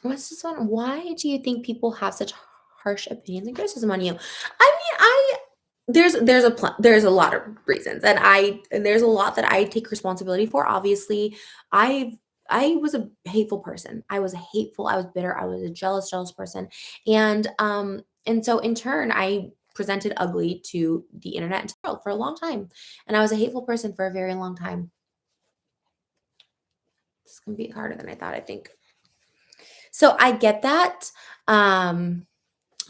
What's this one? Why do you think people have such harsh opinions and criticism on you? There's a lot of reasons, and there's a lot that I take responsibility for. Obviously, I was a hateful person. I was bitter. I was a jealous person, and so in turn, I presented ugly to the internet and to the world for a long time, and I was a hateful person for a very long time. It's gonna be harder than I thought. I think. So I get that. Um,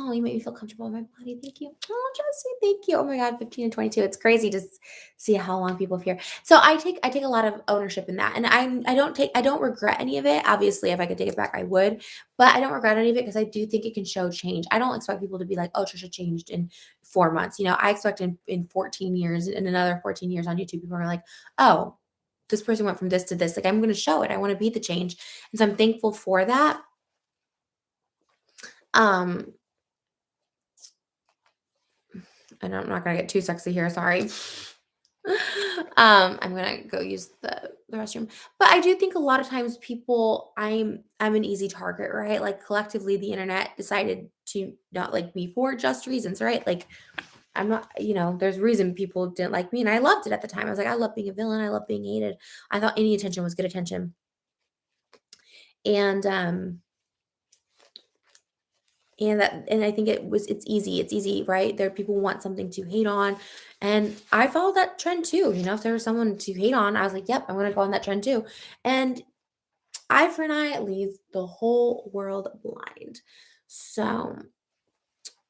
oh, you made me feel comfortable in my body. Thank you. Oh, Jesse, thank you. Oh my God, 15 and 22. It's crazy to see how long people have here. So I take a lot of ownership in that. And I don't regret any of it. Obviously, if I could take it back, I would. But I don't regret any of it because I do think it can show change. I don't expect people to be like, oh, Trisha changed in 4 months. I expect in 14 years, in another 14 years on YouTube, people are like, oh, this person went from this to this. Like, I'm going to show it. I want to be the change. And so I'm thankful for that. Um, and I'm not gonna get too sexy here, sorry. I'm gonna go use the restroom. But I do think a lot of times people, I'm an easy target, right? Like collectively the internet decided to not like me for just reasons, right? Like I'm not, there's reason people didn't like me and I loved it at the time. I was like, I love being a villain, I love being hated. I thought any attention was good attention. And and I think it's easy, right? There people want something to hate on. And I follow that trend too. If there was someone to hate on, I was like, yep, I'm gonna go on that trend too. And eye for an eye leaves the whole world blind. So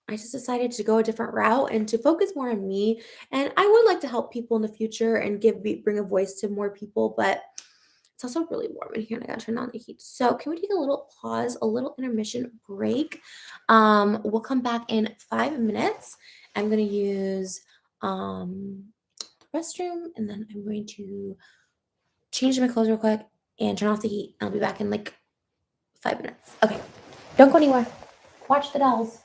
I just decided to go a different route and to focus more on me. And I would like to help people in the future and bring a voice to more people, but it's also really warm in here and I gotta turn on the heat. So can we take a little pause, a little intermission break? We'll come back in 5 minutes. I'm gonna use the restroom and then I'm going to change my clothes real quick and turn off the heat. I'll be back in like 5 minutes. Okay, don't go anywhere. Watch the dolls.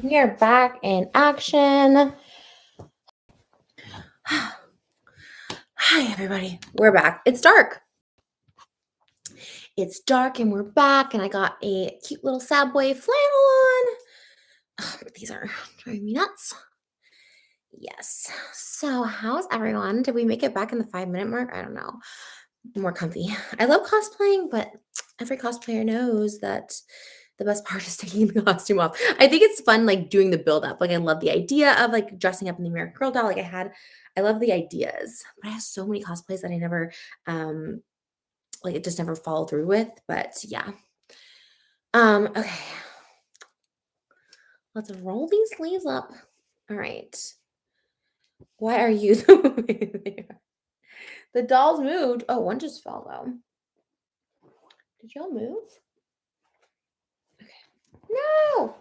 We are back in action. Hi, everybody. We're back. It's dark. It's dark and we're back, and I got a cute little sad boy flannel on. These are driving me nuts. Yes. So, how's everyone? Did we make it back in the 5 minute mark? I don't know. More comfy. I love cosplaying, but every cosplayer knows that the best part is taking the costume off. I think it's fun, like doing the build up. Like, I love the idea of like dressing up in the American Girl doll. I love the ideas, but I have so many cosplays that I never, like, it just never follow through with. But yeah. Okay. Let's roll these sleeves up. All right. Why are you the way they are? The dolls moved. Oh, one just fell though. Did y'all move? No.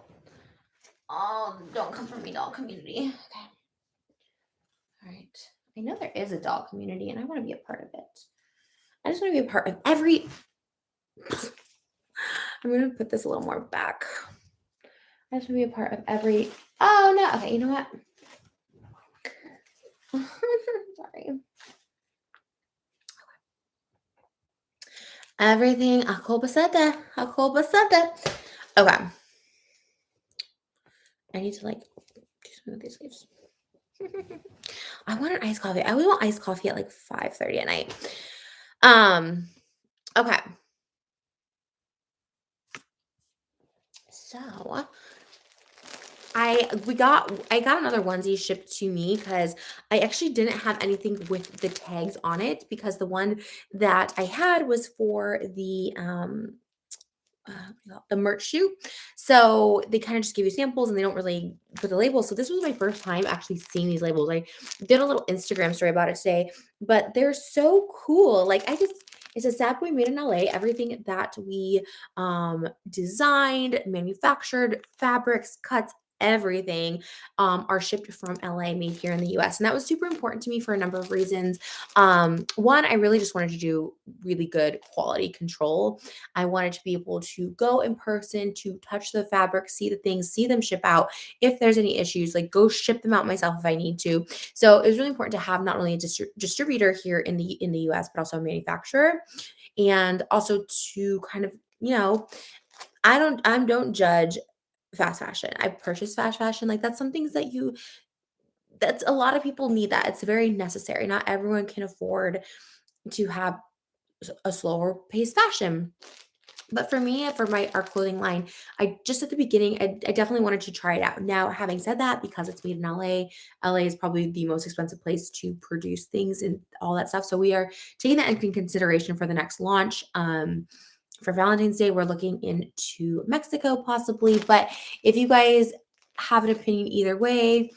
Oh, don't come for me, doll community. Okay. All right. I know there is a doll community and I want to be a part of it. I just want to be a part of every. I'm going to put this a little more back. I just want to be a part of every. Oh, no. Okay. You know what? Sorry. Everything. Ako basada. Okay. I need to like do some of these leaves. I want an iced coffee. I always want iced coffee at like 5:30 at night. Okay. So I got another onesie shipped to me because I actually didn't have anything with the tags on it because the one that I had was for the merch shoot. So they kind of just give you samples and they don't really put the labels. So this was my first time actually seeing these labels. I did a little Instagram story about it today, but they're so cool. It's a sad boy made in LA. Everything that we designed, manufactured, fabrics, cuts, everything are shipped from LA, made here in the US. And that was super important to me for a number of reasons. One, I really just wanted to do really good quality control. I wanted to be able to go in person, to touch the fabric, see the things, see them ship out. If there's any issues, like go ship them out myself if I need to. So it was really important to have not only a distributor here in the US, but also a manufacturer, and also to kind of, I don't judge fast fashion. I purchase fast fashion. Like that's some things that's a lot of people need that. It's very necessary. Not everyone can afford to have a slower paced fashion. But for me, for our clothing line, I just at the beginning, I definitely wanted to try it out. Now, having said that, because it's made in LA is probably the most expensive place to produce things and all that stuff. So we are taking that into consideration for the next launch. For Valentine's Day, we're looking into Mexico possibly. But if you guys have an opinion either way,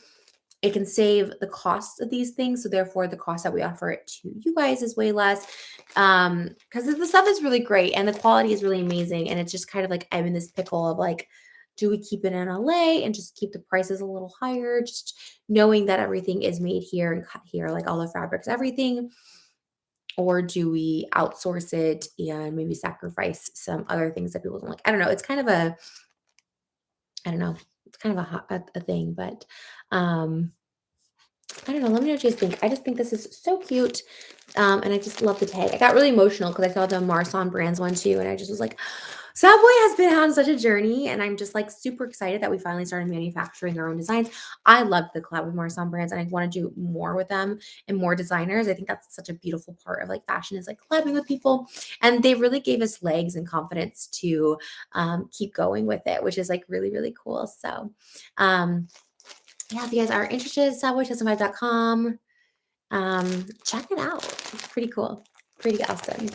it can save the cost of these things. So therefore the cost that we offer it to you guys is way less. Because the stuff is really great and the quality is really amazing. And it's just kind of like I'm in this pickle of like, do we keep it in LA and just keep the prices a little higher? Just knowing that everything is made here and cut here, like all the fabrics, everything. Or do we outsource it and maybe sacrifice some other things that people don't like? I don't know. It's kind of I don't know. It's kind of a thing, but I don't know. Let me know what you guys think. I just think this is so cute. And I just love the tag. I got really emotional because I saw the Marsan Brands one too. And I just was like, Subway has been on such a journey. And I'm just like super excited that we finally started manufacturing our own designs. I love the collab with Marsan Brands and I want to do more with them and more designers. I think that's such a beautiful part of like fashion is like collabing with people. And they really gave us legs and confidence to keep going with it, which is like really, really cool. So, yeah, if you guys are interested, subway2005.com. Check it out. It's pretty cool. Pretty awesome.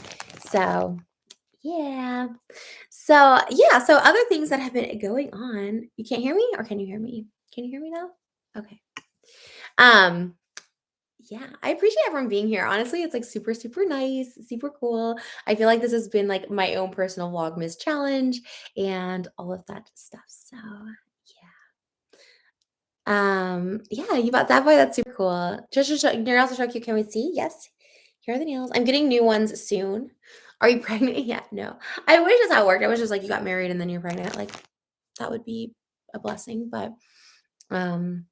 So yeah. So other things that have been going on. You can't hear me or can you hear me? Can you hear me now? Okay. Um, yeah, I appreciate everyone being here. Honestly, it's like super, super nice, super cool. I feel like this has been like my own personal Vlogmas challenge and all of that stuff. So yeah. Yeah, you bought that boy. That's super cool. Just you're also so cute. Can we see? Yes. Here are the nails. I'm getting new ones soon. Are you pregnant? Yeah, no. I wish that's how it worked. I was just like you got married and then you're pregnant. Like that would be a blessing. But um,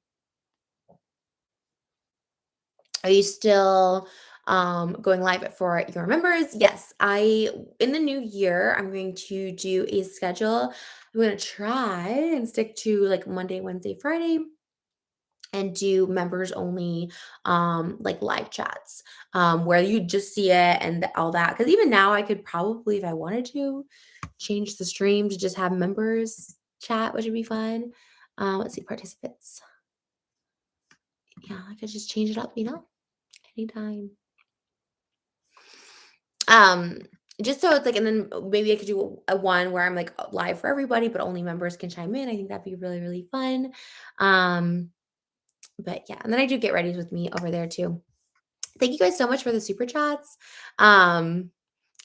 are you still going live for your members? Yes, I in the new year, I'm going to do a schedule. I'm going to try and stick to like Monday, Wednesday, Friday and do members only like live chats where you just see it and all that, because even now I could probably, if I wanted to, change the stream to just have members chat, which would be fun. Let's see, participants. Yeah, I could just change it up, anytime. Um, just so it's like, and then maybe I could do a one where I'm like live for everybody, but only members can chime in. I think that'd be really, really fun. Um, but yeah, and then I do get ready with me over there too. Thank you guys so much for the super chats. Um,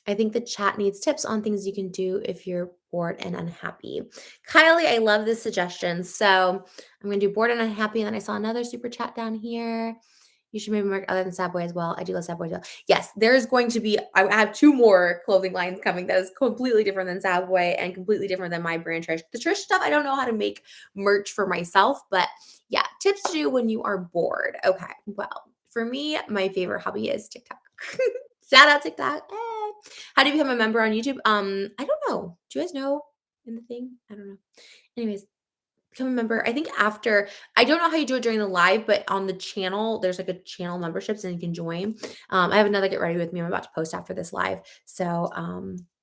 I think the chat needs tips on things you can do if you're bored and unhappy. Kylie, I love this suggestion. So I'm going to do bored and unhappy. And then I saw another super chat down here. You should maybe mark other than Sad Boy as well. I do love Sad Boy as well. Yes, there's going to be, I have two more clothing lines coming that is completely different than Sad Boy and completely different than my brand Trish. The Trish stuff, I don't know how to make merch for myself, but yeah, tips to do when you are bored. Okay, well, for me, my favorite hobby is TikTok. Shout out TikTok. Hey. How do you become a member on YouTube? I don't know. Do you guys know in the thing? I don't know. Anyways, become a member. I think after, I don't know how you do it during the live, but on the channel, there's like a channel memberships and you can join. I have another get ready with me. I'm about to post after this live. So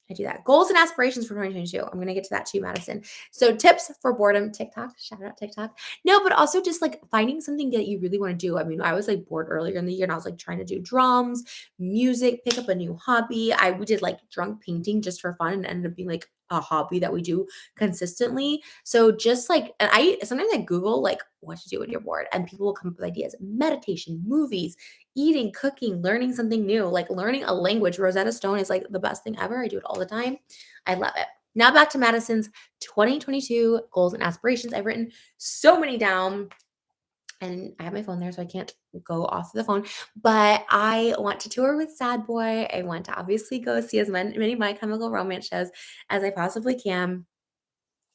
I do that. Goals and aspirations for 2022. I'm going to get to that too, Madison. So tips for boredom, TikTok, shout out TikTok. No, but also just like finding something that you really want to do. I mean, I was like bored earlier in the year and I was like trying to do drums, music, pick up a new hobby. We did like drunk painting just for fun and ended up being like a hobby that we do consistently. So just like, and I sometimes I Google like what to do when you're bored and people will come up with ideas, meditation, movies, eating, cooking, learning something new, like learning a language. Rosetta Stone is like the best thing ever. I do it all the time. I love it. Now back to Madison's 2022 goals and aspirations. I've written so many down and I have my phone there, so I can't go off the phone. But I want to tour with Sad Boy. I want to obviously go see as many My Chemical Romance shows as I possibly can.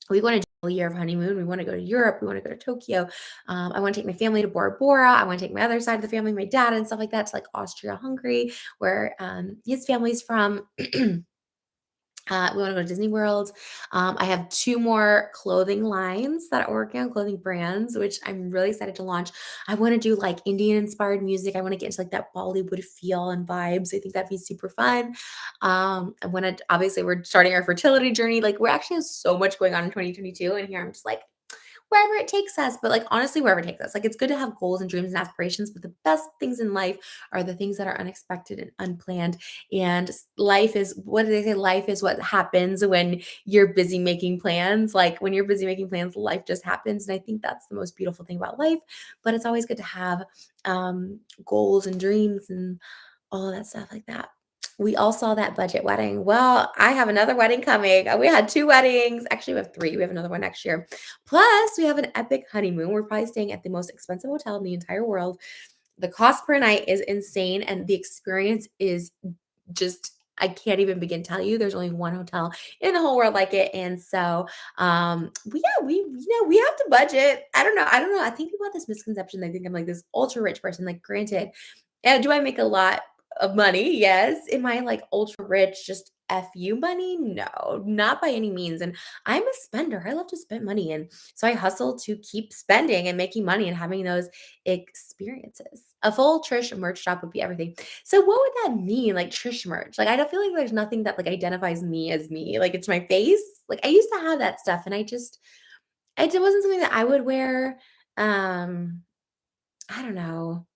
We want to do a year of honeymoon. We want to go to Europe. We want to go to Tokyo. I want to take my family to Bora Bora. I want to take my other side of the family, my dad and stuff like that, to like Austria, Hungary, where his family's from. We want to go to Disney World. I have two more clothing lines that are working on, clothing brands, which I'm really excited to launch. I want to do like Indian inspired music. I want to get into like that Bollywood feel and vibes. I think that'd be super fun. I want to, obviously, we're starting our fertility journey. Like, we're actually have so much going on in 2022. And here I'm just like, wherever it takes us. But like honestly, wherever it takes us. Like it's good to have goals and dreams and aspirations, but the best things in life are the things that are unexpected and unplanned. And life is, what do they say? Life is what happens when you're busy making plans. Like when you're busy making plans, life just happens. And I think that's the most beautiful thing about life. But it's always good to have goals and dreams and all of that stuff like that. We all saw that budget wedding. Well, I have another wedding coming. We had two weddings. Actually, we have three. We have another one next year. Plus, we have an epic honeymoon. We're probably staying at the most expensive hotel in the entire world. The cost per night is insane, and the experience is just, I can't even begin to tell you. There's only one hotel in the whole world like it. And so we have to budget. I don't know. I think people have this misconception. They think I'm like this ultra rich person. Like, granted, do I make a lot of money? Yes. Am I like ultra rich, just FU money? No, not by any means. And I'm a spender. I love to spend money. And so I hustle to keep spending and making money and having those experiences. A full Trish merch shop would be everything. So what would that mean? Like Trish merch? Like I don't feel like there's nothing that like identifies me as me. Like it's my face. Like I used to have that stuff and it wasn't something that I would wear. I don't know.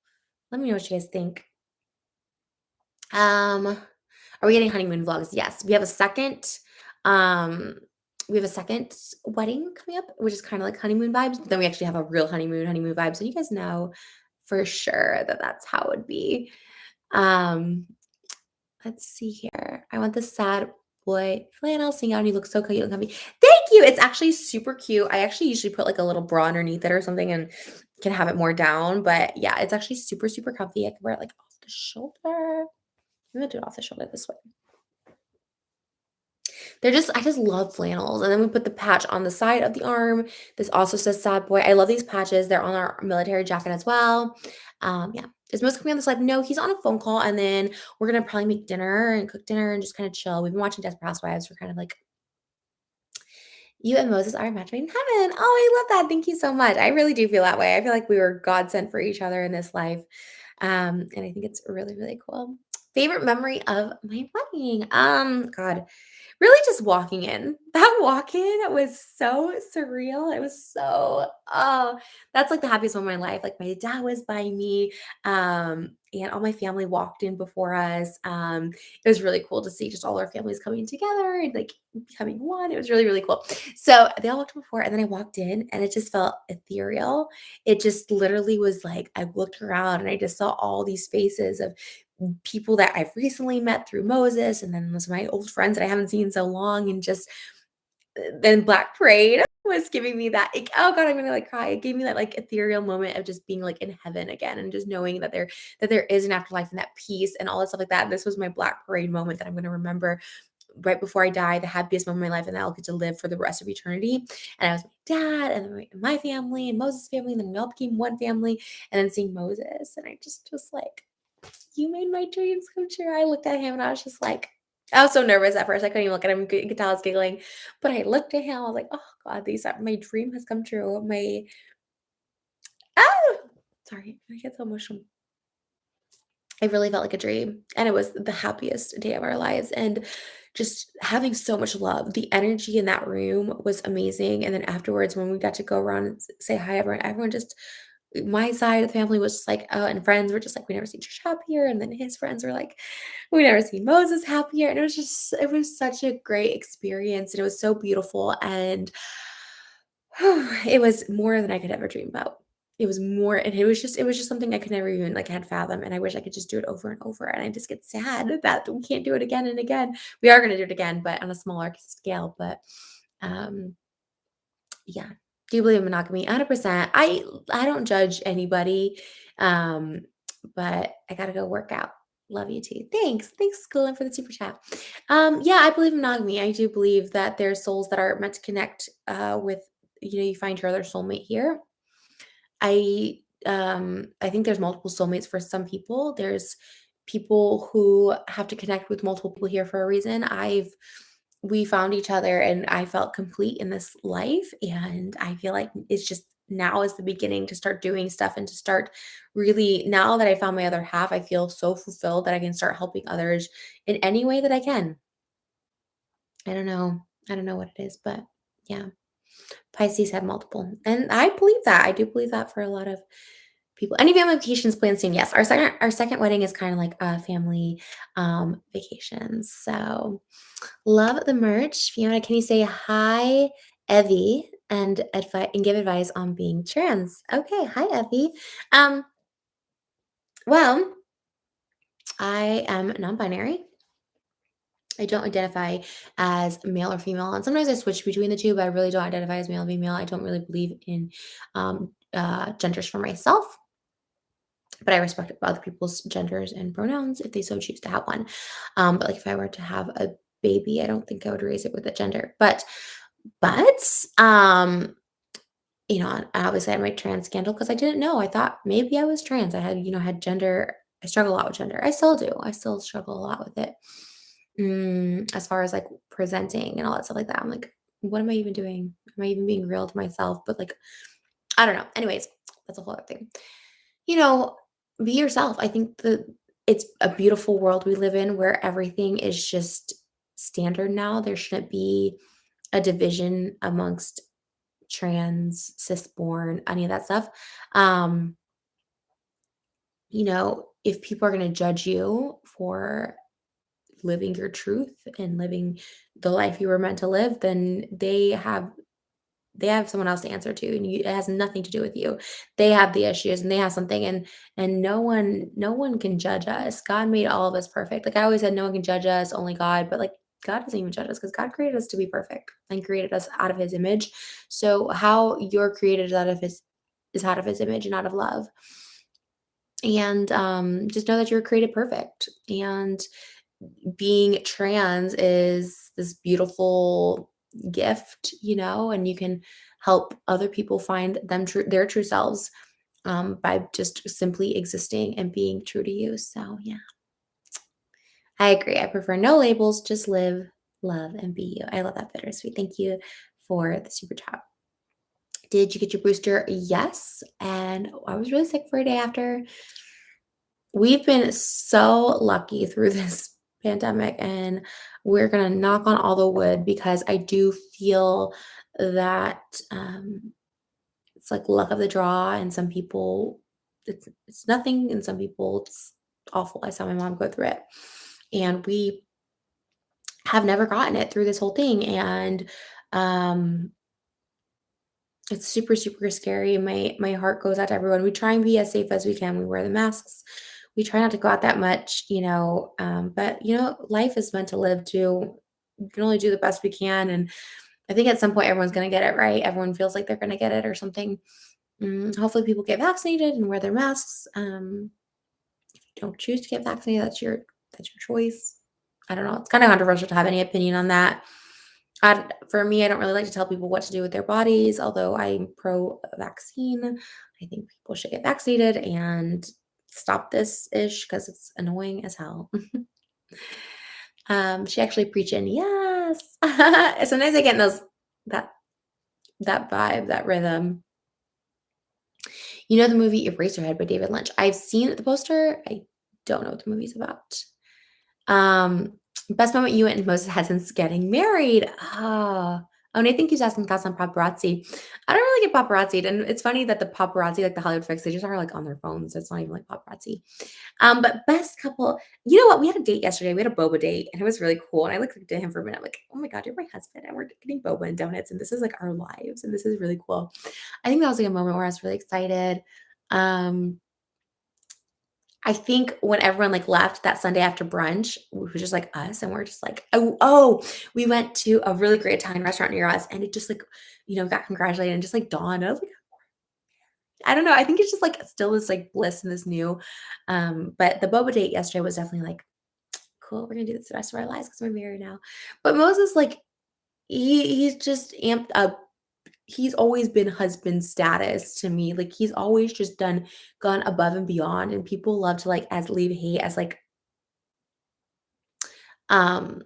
Let me know what you guys think. Um, are we getting honeymoon vlogs? Yes. Um, we have a second wedding coming up, which is kind of like honeymoon vibes. But then we actually have a real honeymoon vibe. So you guys know for sure that that's how it would be. Um, let's see here. I want the Sad Boy flannel. Seeing out, and you look so cute and comfy. Thank you. It's actually super cute. I actually usually put like a little bra underneath it or something and can have it more down. But yeah, it's actually super, super comfy. I can wear it like off the shoulder. I'm gonna do it off the shoulder this way. I just love flannels, and then we put the patch on the side of the arm. This also says sad boy. I love these patches. They're on our military jacket as well. Yeah. Is Most coming on this live? No, he's on a phone call, and then we're gonna probably make dinner and cook dinner and just kind of chill. We've been watching Desperate Housewives. We're kind of like, you and Moses are a match made in heaven. Oh, I love that. Thank you so much. I really do feel that way. I feel like we were God sent for each other in this life. And I think it's really, really cool. Favorite memory of my wedding? God, really just walking in. That walk-in was so surreal. It was so that's like the happiest moment of my life. Like my dad was by me, and all my family walked in before us. It was really cool to see just all our families coming together and like becoming one. It was really, really cool. So they all walked in before, and then I walked in and it just felt ethereal. It just literally was like I looked around and I just saw all these faces of people that I've recently met through Moses, and then some of my old friends that I haven't seen so long, and just then Black Parade was giving me that, like, oh god, I'm gonna like cry. It gave me that like ethereal moment of just being like in heaven again, and just knowing that there is an afterlife and that peace and all that stuff like that. This was my Black Parade moment that I'm gonna remember right before I die, the happiest moment of my life, and that I'll get to live for the rest of eternity. And I was my dad, and then my family, and Moses' family, and then we all became one family, and then seeing Moses, and I just was like, "You made my dreams come true." I looked at him and I was just like, I was so nervous at first. I couldn't even look at him. You could tell I was giggling. But I looked at him. I was like, "Oh God, these are my dream has come true." My ah, sorry, I get so emotional. I really felt like a dream, and it was the happiest day of our lives. And just having so much love. The energy in that room was amazing. And then afterwards, when we got to go around and say hi, everyone just my side of the family was just like, oh, and friends were just like, we never seen Trish happier. And then his friends were like, we never seen Moses happier. And it was such a great experience. And it was so beautiful. And it was more than I could ever dream about. It was more, and it was just something I could never even like had fathom. And I wish I could just do it over and over. And I just get sad that we can't do it again and again. We are going to do it again, but on a smaller scale. But um, yeah. Do you believe in monogamy? 100%. I don't judge anybody, um, but I gotta go work out. Love you too. Thanks. Thanks, Schooling, for the super chat. Yeah, I believe in monogamy. I do believe that there's souls that are meant to connect with, you find your other soulmate here. I think there's multiple soulmates for some people. There's people who have to connect with multiple people here for a reason. We found each other and I felt complete in this life, and I feel like it's just now is the beginning to start doing stuff and to start really, now that I found my other half, I feel so fulfilled that I can start helping others in any way that I can. I don't know. I don't know what it is, but yeah. Pisces had multiple. And I believe that. I do believe that for a lot of people. Any family vacations planned soon? Yes. Our second wedding is kind of like a family vacation. So love the merch. Fiona, can you say hi, Evie, and advice and give advice on being trans? Okay, hi, Evie. Um, well, I am non-binary. I don't identify as male or female, and sometimes I switch between the two, but I really don't identify as male or female. I don't really believe in genders for myself, but I respect other people's genders and pronouns if they so choose to have one. But like if I were to have a baby, I don't think I would raise it with a gender. But I obviously had my trans scandal because I didn't know. I thought maybe I was trans. I had gender. I struggle a lot with gender. I still do. I still struggle a lot with it. As far as like presenting and all that stuff like that, I'm like, what am I even doing? Am I even being real to myself? But like, I don't know. Anyways, that's a whole other thing. You know, be yourself. I think that it's a beautiful world we live in where everything is just standard now. There shouldn't be a division amongst trans, cisborn, any of that stuff. Um, if people are going to judge you for living your truth and living the life you were meant to live, then they have someone else to answer to, and it has nothing to do with you. They have the issues and they have something, and no one can judge us. God made all of us perfect. Like I always said, no one can judge us, only God. But like God doesn't even judge us because God created us to be perfect and created us out of his image. So how you're created is out of his image and out of love. And just know that you're created perfect. And being trans is this beautiful gift, and you can help other people find their true selves by just simply existing and being true to you. So, yeah, I agree. I prefer no labels, just live, love, and be you. I love that bittersweet. Thank you for the super chat. Did you get your booster? Yes. And I was really sick for a day after. We've been so lucky through this pandemic, and we're going to knock on all the wood because I do feel that it's like luck of the draw, and some people it's nothing, and some people it's awful. I saw my mom go through it, and we have never gotten it through this whole thing, and um, it's super, super scary. My heart goes out to everyone. We try and be as safe as we can. We wear the masks. We try not to go out that much, but life is meant to live too. We can only do the best we can, and I think at some point everyone's going to get it right. Everyone feels like they're going to get it or something. Hopefully, people get vaccinated and wear their masks. If you don't choose to get vaccinated, that's your choice. I don't know. It's kind of controversial to have any opinion on that. For me, I don't really like to tell people what to do with their bodies, although I'm pro-vaccine. I think people should get vaccinated and stop this ish because it's annoying as hell. She actually preaching, yes. Sometimes I get in that that vibe, that rhythm. You know the movie Eraserhead by David Lynch. I've seen the poster. I don't know what the movie's about. Best moment you and Moses had since getting married. And I think he's asking thoughts on paparazzi. I don't really get paparazzi, and it's funny that the paparazzi, like the Hollywood fix, they just are like on their phones. So it's not even like paparazzi. But best couple, you know what? We had a date yesterday. We had a boba date, and it was really cool. And I looked at him for a minute, like, oh my god, you're my husband, and we're getting boba and donuts, and this is like our lives, and this is really cool. I think that was like a moment where I was really excited. Um, I think when everyone, like, left that Sunday after brunch, it was just, like, us, and we're just like, we went to a really great Italian restaurant near us, and it just, like, got congratulated and just, like, dawned. I was like, I don't know, I think it's just, like, still this, like, bliss in this new but the boba date yesterday was definitely like, "Cool, we're gonna do this the rest of our lives because 'cause we're married now." But Moses, like, he's just amped up. He's always been husband status to me, like, he's always just gone above and beyond, and people love to, like, as leave hate as, um,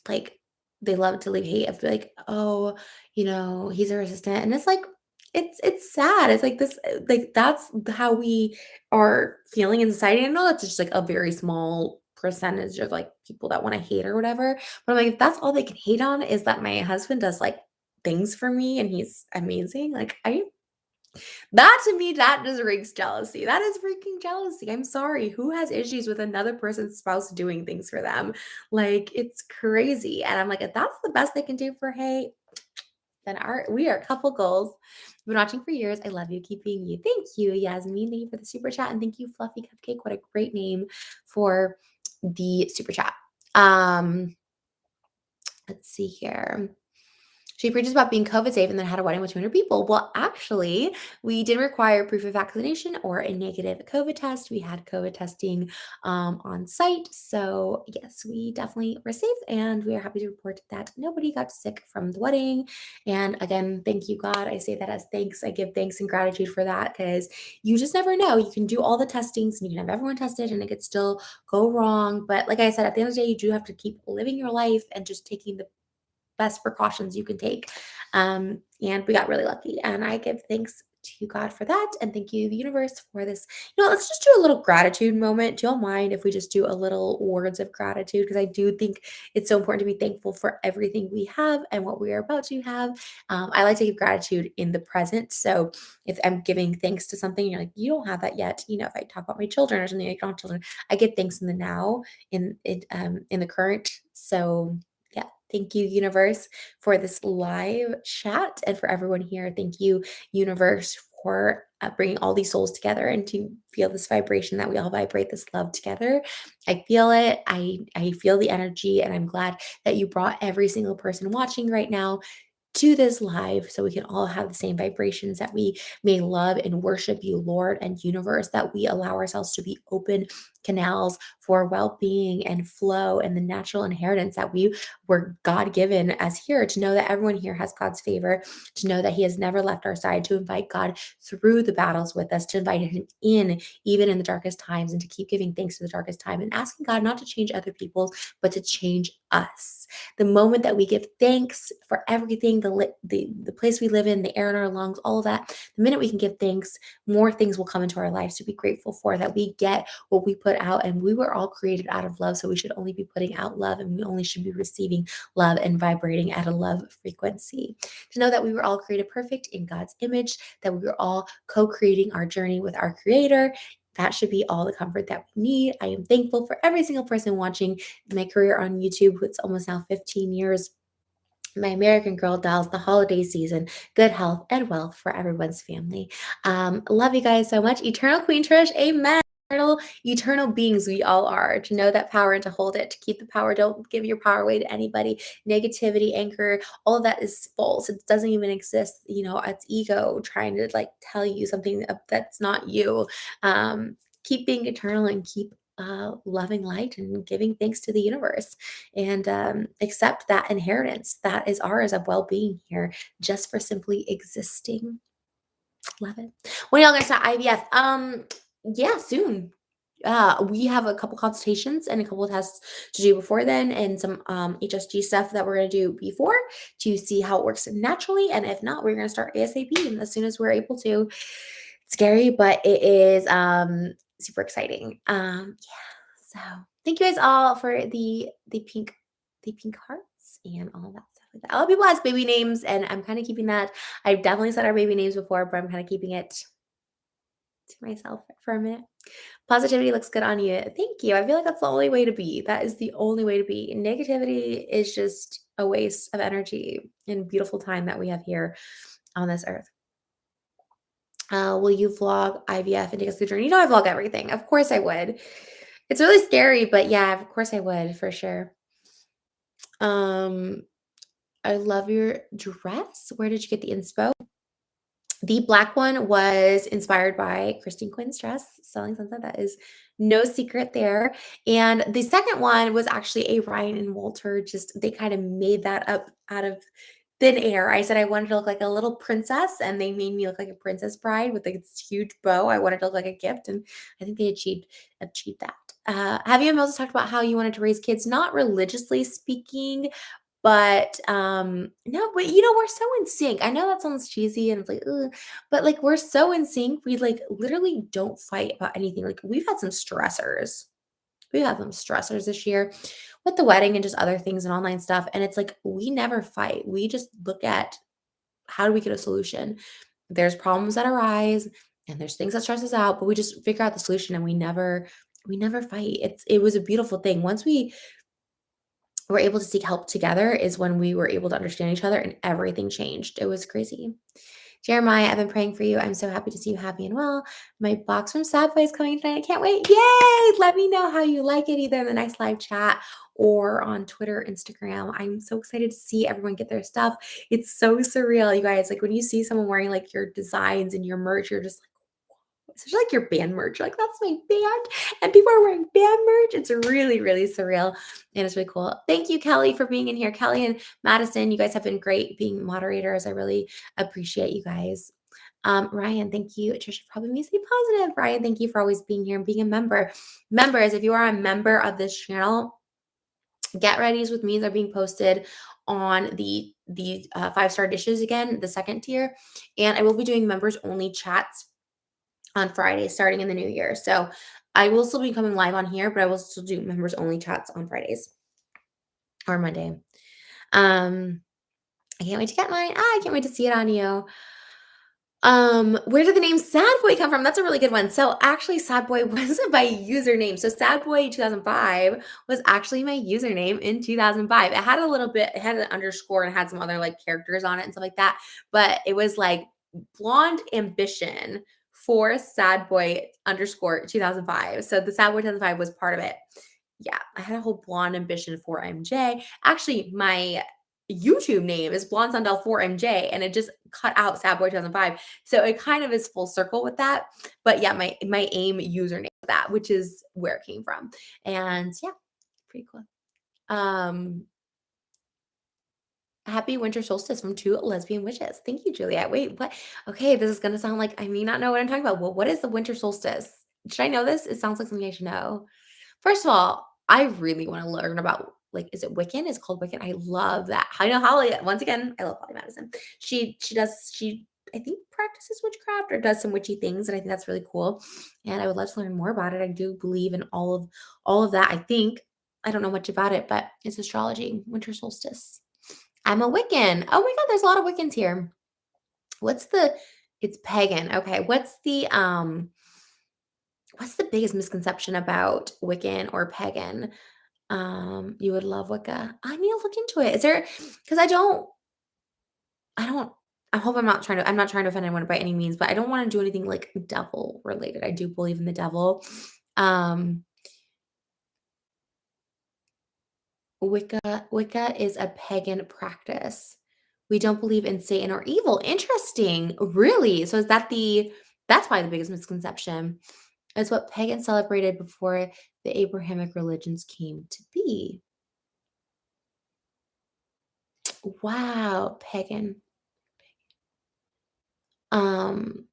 like, they love to leave hate of like, "Oh, he's a resistant," and it's like, it's sad, it's like this, like, that's how we are feeling in society. I know that's just, like, a very small percentage of, like, people that wanna hate or whatever, but I'm like, if that's all they can hate on is that my husband does, like, things for me and he's amazing, like, that to me, that just reeks jealousy. That is freaking jealousy. I'm sorry. Who has issues with another person's spouse doing things for them? Like, it's crazy. And I'm like, if that's the best they can do for hey, then we are couple goals. I've been watching for years. I love you. Keep being you. Thank you, Yasmin. Thank you for the super chat. And thank you, Fluffy Cupcake. What a great name for the super chat. Let's see here. She preaches about being COVID safe and then had a wedding with 200 people. Well, actually, we did require proof of vaccination or a negative COVID test. We had COVID testing on site. So, yes, we definitely were safe and we are happy to report that nobody got sick from the wedding. And again, thank you, God. I say that as thanks. I give thanks and gratitude for that because you just never know. You can do all the testings and you can have everyone tested and it could still go wrong. But like I said, at the end of the day, you do have to keep living your life and just taking the best precautions you can take. And we got really lucky. And I give thanks to God for that. And thank you, the universe, for this. Let's just do a little gratitude moment. Do y'all mind if we just do a little words of gratitude? Because I do think it's so important to be thankful for everything we have and what we are about to have. I like to give gratitude in the present. So if I'm giving thanks to something, you're like, you don't have that yet. If I talk about my children or something, like, I don't have children. I give thanks in the now, in the current. So yeah, thank you, universe, for this live chat and for everyone here. Thank you, universe, for bringing all these souls together and to feel this vibration that we all vibrate this love together. I feel it. I feel the energy, and I'm glad that you brought every single person watching right now to this live so we can all have the same vibrations, that we may love and worship you, Lord and universe, that we allow ourselves to be open canals for well-being and flow and the natural inheritance that we were God given as here, to know that everyone here has God's favor, to know that He has never left our side, to invite God through the battles with us, to invite Him in even in the darkest times, and to keep giving thanks to the darkest time and asking God not to change other people, but to change us. The moment that we give thanks for everything, the place we live in, the air in our lungs, all of that, the minute we can give thanks, more things will come into our lives to be grateful for, that we get what we put out. And we were all created out of love, so we should only be putting out love, and we only should be receiving love and vibrating at a love frequency. To know that we were all created perfect in God's image, that we were all co-creating our journey with our Creator. That should be all the comfort that we need. I am thankful for every single person watching my career on YouTube. It's almost now 15 years. My American Girl dolls, the holiday season, good health and wealth for everyone's family. Love you guys so much. Eternal Queen Trish, amen. Eternal beings we all are, to know that power and to hold it, to keep the power. Don't give your power away to anybody. Negativity, anger, all of that is false. It doesn't even exist. It's ego trying to like tell you something that's not you. Keep being eternal and keep loving light and giving thanks to the universe, and accept that inheritance that is ours of well-being here, just for simply existing. Love it. When y'all gonna start IVF? Yeah, soon. We have a couple consultations and a couple of tests to do before then, and some HSG stuff that we're gonna do before, to see how it works naturally. And if not, we're gonna start ASAP and as soon as we're able to. Scary, but it is super exciting. So thank you guys all for the pink hearts and all that stuff like that. A lot of people ask baby names, and I'm kind of keeping that. I've definitely said our baby names before, but I'm kind of keeping it to myself for a minute. Positivity looks good on you. Thank you. I feel like that's the only way to be. That is the only way to be. Negativity is just a waste of energy and beautiful time that we have here on this earth. Will you vlog IVF and take us through the journey? I vlog everything. Of course I would. It's really scary, but yeah, of course I would, for sure. Um, I love your dress. Where did you get the inspo? The black one was inspired by Christine Quinn's dress, Selling Sunset. That is no secret there. And the second one was actually a Ryan and Walter. Just they kind of made that up out of thin air. I said I wanted to look like a little princess, and they made me look like a princess bride with like this huge bow. I wanted to look like a gift, and I think they achieved that. Have you and Moses talked about how you wanted to raise kids? Not religiously speaking, but no, but we're so in sync. I know that sounds cheesy and it's like, ugh, but like we're so in sync. We like literally don't fight about anything. Like we've had some stressors. We had some stressors this year with the wedding and just other things and online stuff. And it's like we never fight. We just look at how do we get a solution. There's problems that arise and there's things that stress us out, but we just figure out the solution, and we never fight. It was a beautiful thing. Once we were able to seek help together is when we were able to understand each other, and everything changed. It was crazy. Jeremiah, I've been praying for you. I'm so happy to see you happy and well. My box from Sad Boy is coming tonight. I can't wait. Yay! Let me know how you like it, either in the next live chat or on Twitter, Instagram. I'm so excited to see everyone get their stuff. It's so surreal, you guys. Like when you see someone wearing like your designs and your merch, you're just like, especially like your band merch, like that's my band, and people are wearing band merch. It's really, really surreal, and it's really cool. Thank you, Kelly, for being in here. Kelly and Madison, you guys have been great being moderators. I really appreciate you guys. Ryan, thank you. Trisha probably means to be positive. Ryan, thank you for always being here and being a member. Members, if you are a member of this channel, get readies with me. They're being posted on the 5-star dishes again, the second tier, and I will be doing members only chats on Fridays starting in the new year. So I will still be coming live on here, but I will still do members only chats on Fridays or Monday. I can't wait to get mine. I can't wait to see it on you. Where did the name Sad Boy come from? That's a really good one. So actually Sad Boy wasn't my username. So Sad Boy 2005 was actually my username in 2005. It had it had an underscore and had some other like characters on it and stuff like that. But it was like Blonde Ambition for Sad Boy underscore 2005. So the Sad Boy 2005 was part of it. Yeah, I had a whole Blonde Ambition for MJ. Actually, my YouTube name is Blonde Sundell 4MJ, and it just cut out Sad Boy 2005. So it kind of is full circle with that. But yeah, my AIM username is that, which is where it came from. And yeah, pretty cool. Um, Happy winter solstice from two lesbian witches. Thank you, Juliet. Wait, what? Okay, this is gonna sound like I may not know what I'm talking about. Well, what is the winter solstice? Should I know this? It sounds like something I should know. First of all, I really want to learn about like, is it Wiccan? It's called Wiccan. I love that. I know Holly. Once again, I love Holly Madison. She I think practices witchcraft or does some witchy things, and I think that's really cool. And I would love to learn more about it. I do believe in all of that. I think I don't know much about it, but it's astrology, winter solstice. I'm a Wiccan. Oh my God, there's a lot of Wiccans here. What's the it's pagan. Okay. What's the biggest misconception about Wiccan or pagan? You would love Wicca. I need to look into it. Is there because I don't I hope I'm not trying to offend anyone by any means, but I don't want to do anything like devil related. I do believe in the devil. Um Wicca is a pagan practice. We don't believe in Satan or evil. Interesting. Really? So is that that's probably the biggest misconception. It's what pagans celebrated before the Abrahamic religions came to be. Wow, pagan. Um,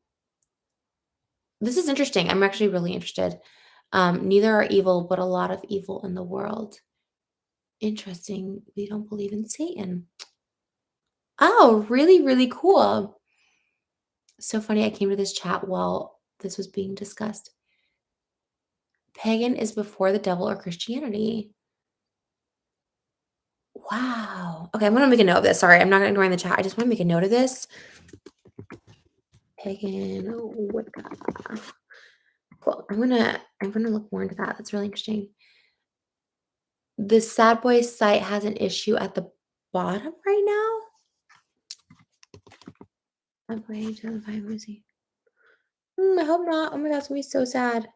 this is interesting. I'm actually really interested. Neither are evil, but a lot of evil in the world. Interesting. We don't believe in Satan. Oh, really, really cool. So funny. I came to this chat while this was being discussed. Pagan is before the devil or Christianity. Wow. Okay, I'm gonna make a note of this. Sorry, I'm not gonna ignore the chat. I just want to make a note of this. Pagan Wicca. Cool. I'm gonna look more into that. That's really interesting. The Sad Boy site has an issue at the bottom right now. I'm waiting to the five Lucy. I hope not. Oh my god, it's gonna be so sad.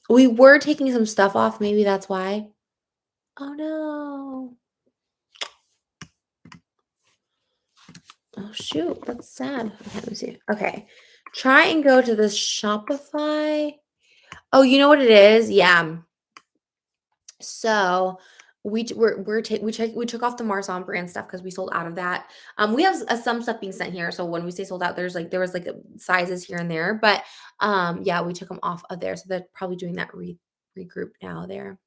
We were taking some stuff off. Maybe that's why. Oh no. Oh shoot, that's sad. Okay, let me see. Okay. Try and go to this Shopify. Oh, you know what it is? Yeah. So we took off the Marsan brand stuff because we sold out of that. We have some stuff being sent here. So when we say sold out, there was like sizes here and there, but yeah, we took them off of there. So they're probably doing that regroup now there.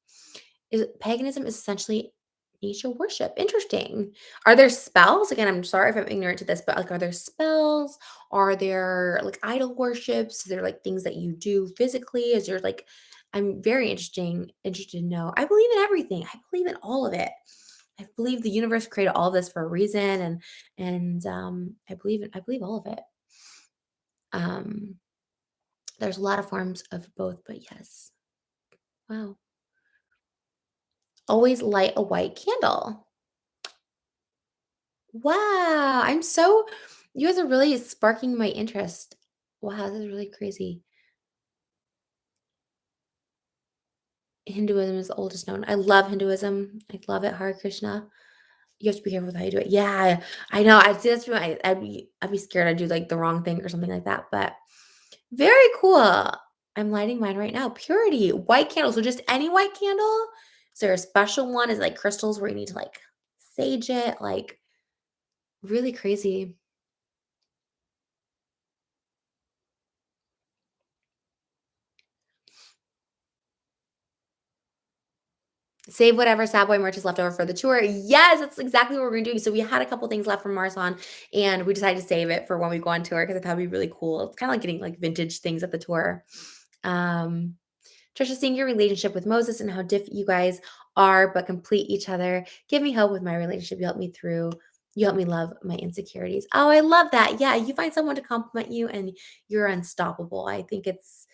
Is paganism is essentially nature worship. Interesting. Are there spells? Again, I'm sorry if I'm ignorant to this, but like, are there spells? Are there like idol worships? Is there like things that you do physically? Is there like, I'm very interested to know. I believe in everything. I believe in all of it. I believe the universe created all of this for a reason, and I believe all of it. Um, there's a lot of forms of both, but yes. Wow. Always light a white candle. Wow, you guys are really sparking my interest. Wow, this is really crazy. Hinduism is the oldest known. I love Hinduism. I love it. Hare Krishna. You have to be careful with how you do it. Yeah, I know. I see that's why I'd be scared I'd do like the wrong thing or something like that. But very cool. I'm lighting mine right now. Purity, white candle. So just any white candle? Is there a special one? Is it like crystals where you need to like sage it? Like really crazy. Save whatever Sad Boy merch is left over for the tour. Yes, that's exactly what we're gonna do. So we had a couple things left from Marsan, and we decided to save it for when we go on tour because I thought it'd be really cool. It's kind of like getting like vintage things at the tour. Um, Trisha, seeing your relationship with Moses and how different you guys are but complete each other, give me hope with my relationship. You help me love my insecurities. Oh, I love that. Yeah, you find someone to compliment you and you're unstoppable. I think it's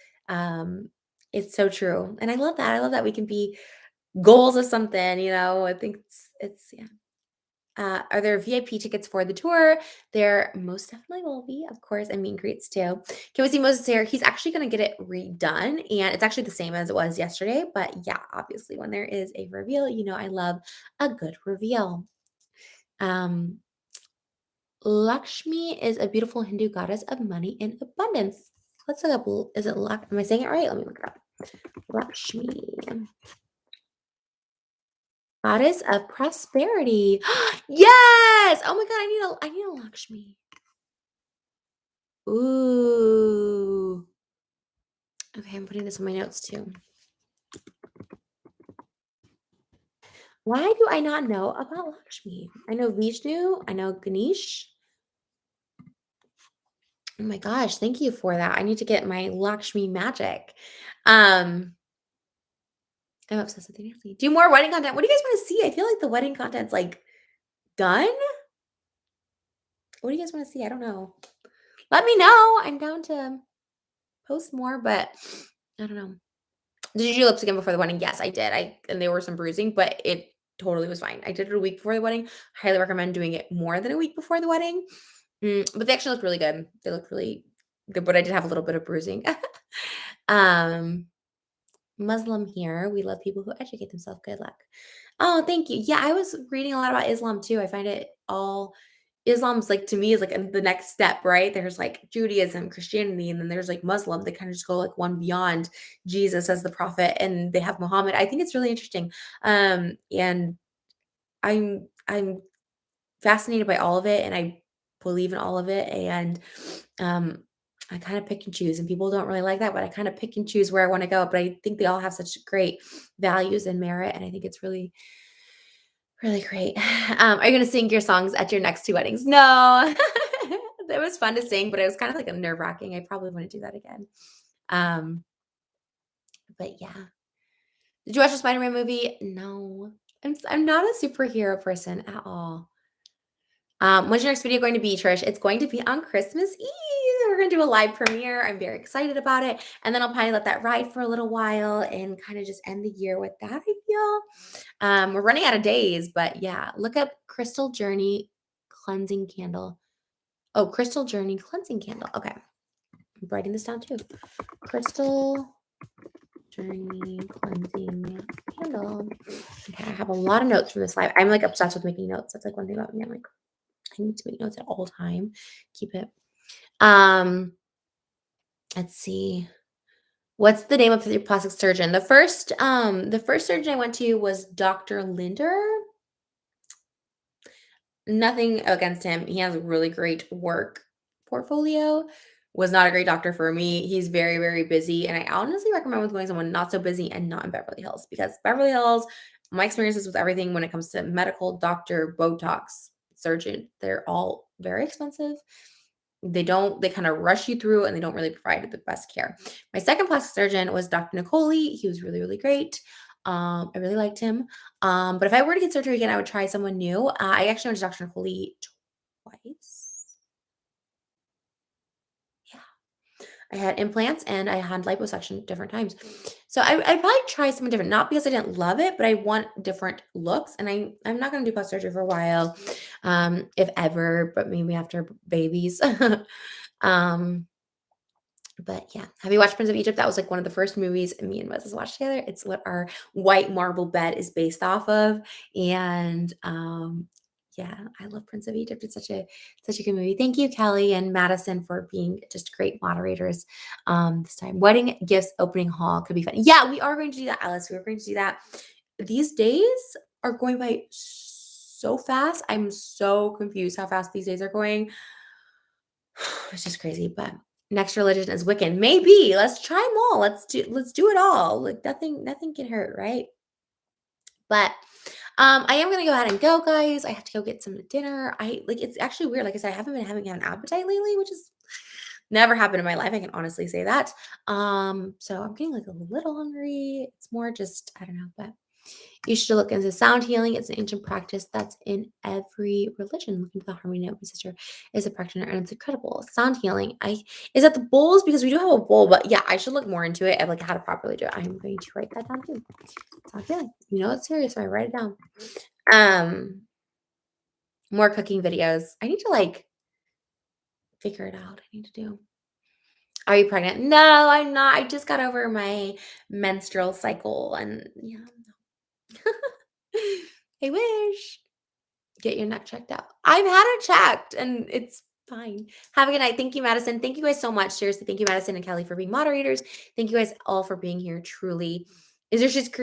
so true. And I love that. I love that we can be goals of something, I think it's yeah. Are there VIP tickets for the tour? There most definitely will be, of course, and meet and greets too. Can we see Moses here? He's actually going to get it redone, and it's actually the same as it was yesterday. But yeah, obviously, when there is a reveal, I love a good reveal. Um, Lakshmi is a beautiful Hindu goddess of money and abundance. Let's look up. Is it Am I saying it right? Let me look it up. Lakshmi, goddess of prosperity. Yes! Oh my god, I need a Lakshmi. Ooh. Okay, I'm putting this in my notes too. Why do I not know about Lakshmi? I know Vishnu, I know Ganesh. Oh my gosh, thank you for that. I need to get my Lakshmi magic. Um, I'm obsessed with Nancy. Do more wedding content. What do you guys want to see? I feel like the wedding content's like done. What do you guys want to see? I don't know. Let me know. I'm down to post more, but I don't know. Did you do lips again before the wedding? Yes, I did. And there were some bruising, but it totally was fine. I did it a week before the wedding. Highly recommend doing it more than a week before the wedding. But they actually looked really good. They looked really good, but I did have a little bit of bruising. um, Muslim here. We love people who educate themselves. Good luck. Oh, thank you. Yeah, I was reading a lot about Islam too. I find it all Islam's like to me is like the next step, right? There's like Judaism, Christianity, and then there's like Muslim. They kind of just go like one beyond Jesus as the prophet, and they have Muhammad. I think it's really interesting. And I'm fascinated by all of it, and I believe in all of it. And um I kind of pick and choose, and people don't really like that, but I kind of pick and choose where I want to go. But I think they all have such great values and merit, and I think it's really, really great. Are you gonna sing your songs at your next two weddings? No. It was fun to sing, but it was kind of like a nerve-wracking. I probably want to do that again. Um, but yeah. Did you watch the Spider-Man movie? No. I'm not a superhero person at all. When's your next video going to be, Trish? It's going to be on Christmas Eve. We're going to do a live premiere. I'm very excited about it. And then I'll probably let that ride for a little while and kind of just end the year with that, I feel. We're running out of days, but yeah, look up Crystal Journey Cleansing Candle. Oh, Crystal Journey Cleansing Candle. Okay. I'm writing this down too. Crystal Journey Cleansing Candle. Okay, I have a lot of notes from this live. I'm like obsessed with making notes. That's like one thing about me. I'm like, I need to make notes at all time. Keep it. Let's see. What's the name of your plastic surgeon? The first surgeon I went to was Dr. Linder. Nothing against him. He has a really great work portfolio. Was not a great doctor for me. He's very, very busy. And I honestly recommend with going someone not so busy and not in Beverly Hills, because Beverly Hills, my experiences with everything when it comes to medical, doctor, Botox, surgeon, they're all very expensive. They kind of rush you through, and they don't really provide the best care. My second plastic surgeon was Dr. Nicoli. He was really, really great. I really liked him. But if I were to get surgery again, I would try someone new. I actually went to Dr. Nicoli twice. Yeah. I had implants and I had liposuction different times. So I'd probably try someone different, not because I didn't love it, but I want different looks. And I'm not going to do plastic surgery for a while, if ever, but maybe after babies. um, but yeah, have you watched Prince of Egypt? That was like one of the first movies me and Moses watched together. It's what our white marble bed is based off of. And yeah, I love Prince of Egypt. It's such a good movie. Thank you, Kelly and Madison, for being just great moderators this time. Wedding gifts opening hall could be fun. Yeah, we are going to do that, Alice. We're going to do that. These days are going by so fast. I'm so confused how fast these days are going. It's just crazy, but next religion is Wiccan. Maybe. Let's try them all. Let's do it all. Like nothing can hurt, right? But I am gonna go ahead and go, guys. I have to go get some dinner. It's actually weird. Like I said, I haven't been having an appetite lately, which is never happened in my life. I can honestly say that. So I'm getting like a little hungry. It's more just, I don't know, but you should look into sound healing. It's an ancient practice that's in every religion. Look into the harmony note. My sister is a practitioner, and it's incredible. Sound healing. Is that the bowls? Because we do have a bowl, but yeah, I should look more into it and like how to properly do it. I'm going to write that down too. Sound healing. It's serious, so I write it down. Um, More cooking videos. I need to like figure it out. I need to do. Are you pregnant? No, I'm not. I just got over my menstrual cycle and yeah. I wish. Get your neck checked out. I've had it checked and it's fine. Have a good night. Thank you, Madison. Thank you guys so much. Seriously, thank you, Madison and Kelly, for being moderators. Thank you guys all for being here. Truly. Is there just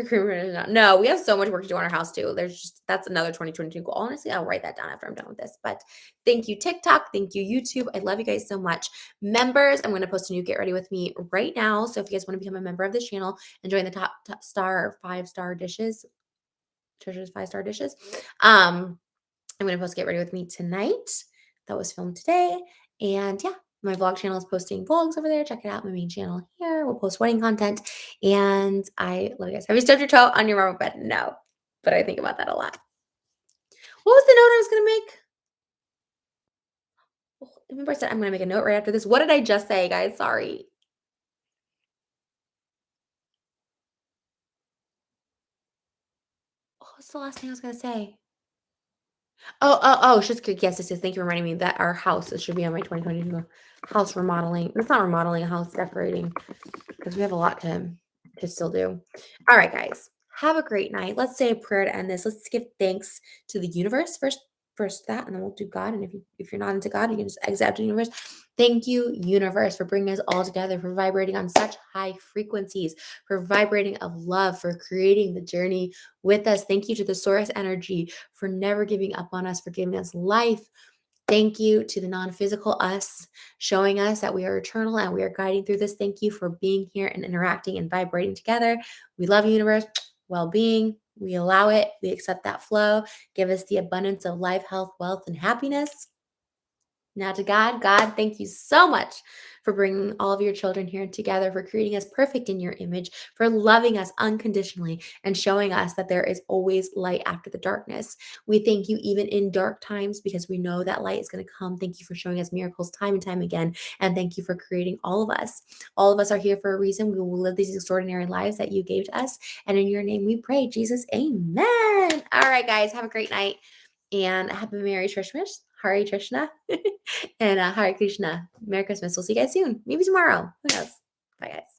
no, we have so much work to do on our house too. There's just that's another 2022 goal. Honestly, I'll write that down after I'm done with this. But thank you, TikTok. Thank you, YouTube. I love you guys so much. Members, I'm going to post a new Get Ready with Me right now. So if you guys want to become a member of this channel and join the top star 5-star dishes, Trisha's 5-star dishes. I'm going to post Get Ready with Me tonight. That was filmed today. And yeah, my vlog channel is posting vlogs over there. Check it out. My main channel here. We'll post wedding content. And I love you guys. Have you stubbed your toe on your marble bed? No. But I think about that a lot. What was the note I was going to make? Oh, remember I said I'm going to make a note right after this. What did I just say, guys? Sorry. What's the last thing I was going to say? Oh, Schitt's Creek. Yes, yes, yes. Thank you for reminding me that our house, it should be on my 2022 house remodeling. It's not remodeling, a house decorating because we have a lot to still do. All right, guys. Have a great night. Let's say a prayer to end this. Let's give thanks to the universe first that, and then we'll do God. And if you're not into God, you can just exit out to the universe. Thank you, universe, for bringing us all together, for vibrating on such high frequencies, for vibrating of love, for creating the journey with us. Thank you to the source energy for never giving up on us, for giving us life. Thank you to the non-physical us, showing us that we are eternal and we are guiding through this. Thank you for being here and interacting and vibrating together. We love you, universe. Well-being. We allow it. We accept that flow. Give us the abundance of life, health, wealth, and happiness. Now to God, God, thank you so much for bringing all of your children here together, for creating us perfect in your image, for loving us unconditionally and showing us that there is always light after the darkness. We thank you even in dark times because we know that light is going to come. Thank you for showing us miracles time and time again. And thank you for creating all of us. All of us are here for a reason. We will live these extraordinary lives that you gave to us. And in your name we pray, Jesus. Amen. All right, guys, have a great night and happy Merry Christmas. Hari Krishna and Hare Krishna. Merry Christmas. We'll see you guys soon. Maybe tomorrow. Who knows? Bye, guys.